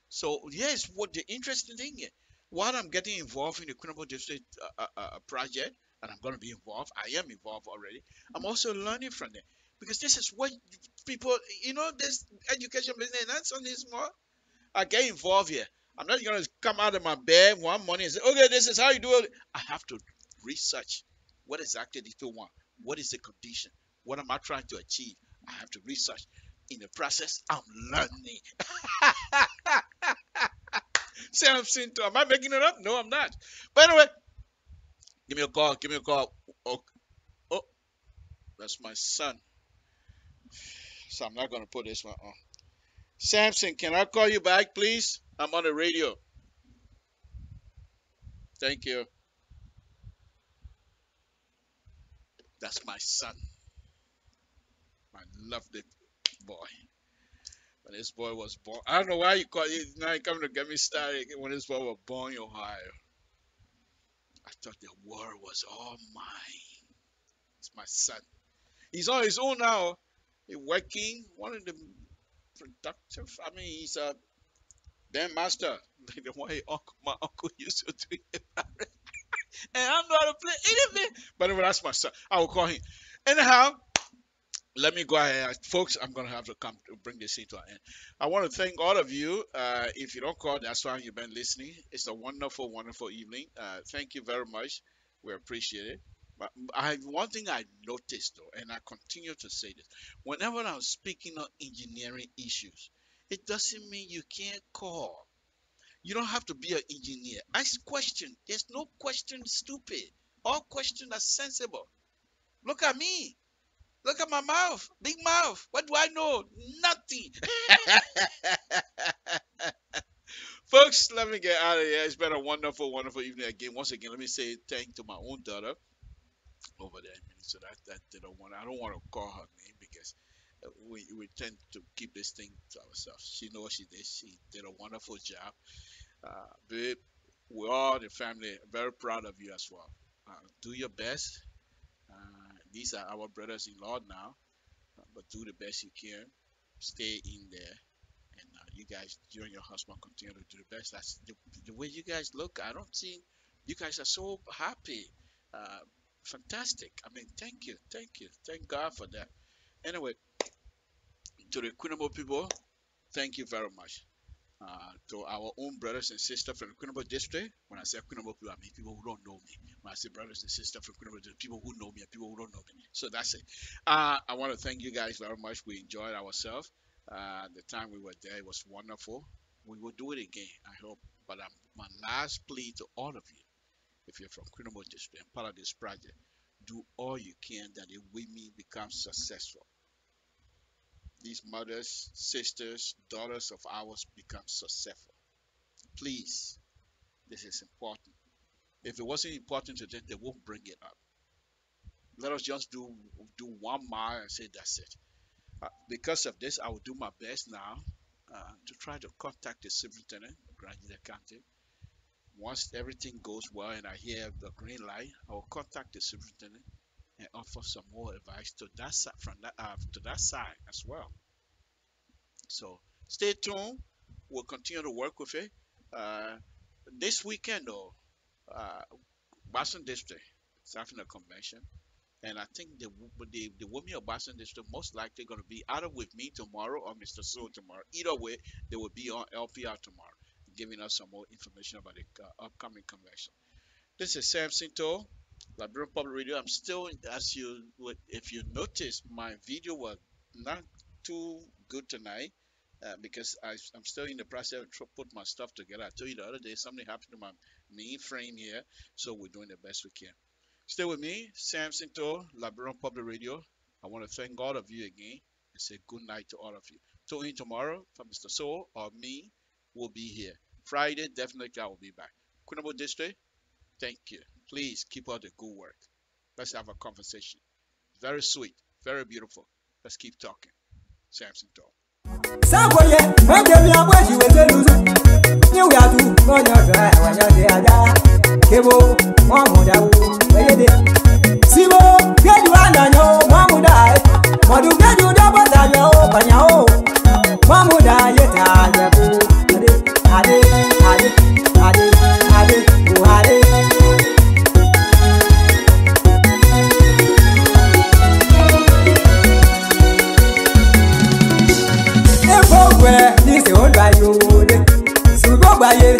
So yes, what the interesting thing is, while I'm getting involved in the Quinabo District project, and I'm going to be involved, I am involved already. I'm also learning from them because this is what people, this education business, that's on this more. I get involved here. I'm not going to come out of my bed one morning and say, okay, this is how you do it. I have to research what exactly they want. What is the condition? What am I trying to achieve? I have to research. In the process, I'm learning. Samson, am I making it up? No, I'm not. But anyway, give me a call. Oh, that's my son. So I'm not going to put this one on. Samson, can I call you back, please? I'm on the radio. Thank you. That's my son. My lovely boy. When this boy was born, I don't know why you call it. Now you coming to get me started. When this boy was born in Ohio, I thought the world was all mine. It's my son. He's on his own now. He's working. One of the productive. I mean, he's a damn master. The way my uncle used to do it. And I don't know how to play anything. But anyway, that's my son. I will call him. Anyhow, let me go ahead. Folks, I'm going to have to come to bring this thing to an end. I want to thank all of you. If you don't call, that's why you've been listening. It's a wonderful, wonderful evening. Thank you very much. We appreciate it. But one thing I noticed, though, and I continue to say this, whenever I'm speaking on engineering issues, it doesn't mean you can't call. You don't have to be an engineer. Ask questions. There's no question stupid. All questions are sensible. Look at me. Look at my mouth. Big mouth. What do I know? Nothing. Folks, let me get out of here. It's been a wonderful, wonderful evening again. Once again, let me say thank to my own daughter over there in Minnesota. I don't want to call her name because we tend to keep this thing to ourselves. She knows what she did. She did a wonderful job. Babe, we all the family very proud of you as well. Do your best. These are our brothers-in-law now, but do the best you can. Stay in there, and you and your husband continue to do the best. That's the way you guys look. I don't see you guys are so happy. Fantastic. I mean, thank you, thank God for that. Anyway, to the Quinabo people, thank you very much. To our own brothers and sisters from the Quinnipiac district. When I say Quinnipiac, I mean people who don't know me. When I say brothers and sisters from Quinnipiac district, people who know me and people who don't know me. So that's it. I want to thank you guys very much. We enjoyed ourselves. The time we were there, it was wonderful. We will do it again, I hope. But my last plea to all of you, if you're from Quinnipiac district and part of this project, do all you can that the women become successful. These mothers, sisters, daughters of ours become successful. Please, this is important. If it wasn't important to them, they won't bring it up. Let us just do 1 mile and say that's it. Because of this, I will do my best now to try to contact the superintendent of Granada County. Once everything goes well and I hear the green light, I will contact the superintendent and offer some more advice to that side, to that side as well. So stay tuned. We'll continue to work with it. This weekend, though, Boston District is having a convention, and I think the women of Boston District most likely going to be either with me tomorrow or Mr. Soul tomorrow. Either way, they will be on LPR tomorrow, giving us some more information about the upcoming convention. This is Sam Sinto, Liberian Public Radio. I'm still, if you notice, my video was not too good tonight. Because I'm still in the process of put my stuff together. I told you the other day something happened to my main frame here, so we're doing the best we can. Stay with me, Sam Sinto, Liberian Public Radio. I want to thank all of you again and say good night to all of you. Tune in tomorrow for Mr. Soul or me. Will be here. Friday, definitely I will be back. Quinnipiac District, thank you. Please keep up the good work. Let's have a conversation. Very sweet, very beautiful. Let's keep talking. Sam Sinto. Saboye, me abweji weteluzu. Ni we adu, onyo dra, onyo de aja. Kebo, mwamuda u, weyede. Sibo, geju ananyo, mwamuda e. Modu geju dobo tayo, panyo. Mwamuda yeta jebu. Ade, buhade. Ni se o gba yo de. Sugo gba ye.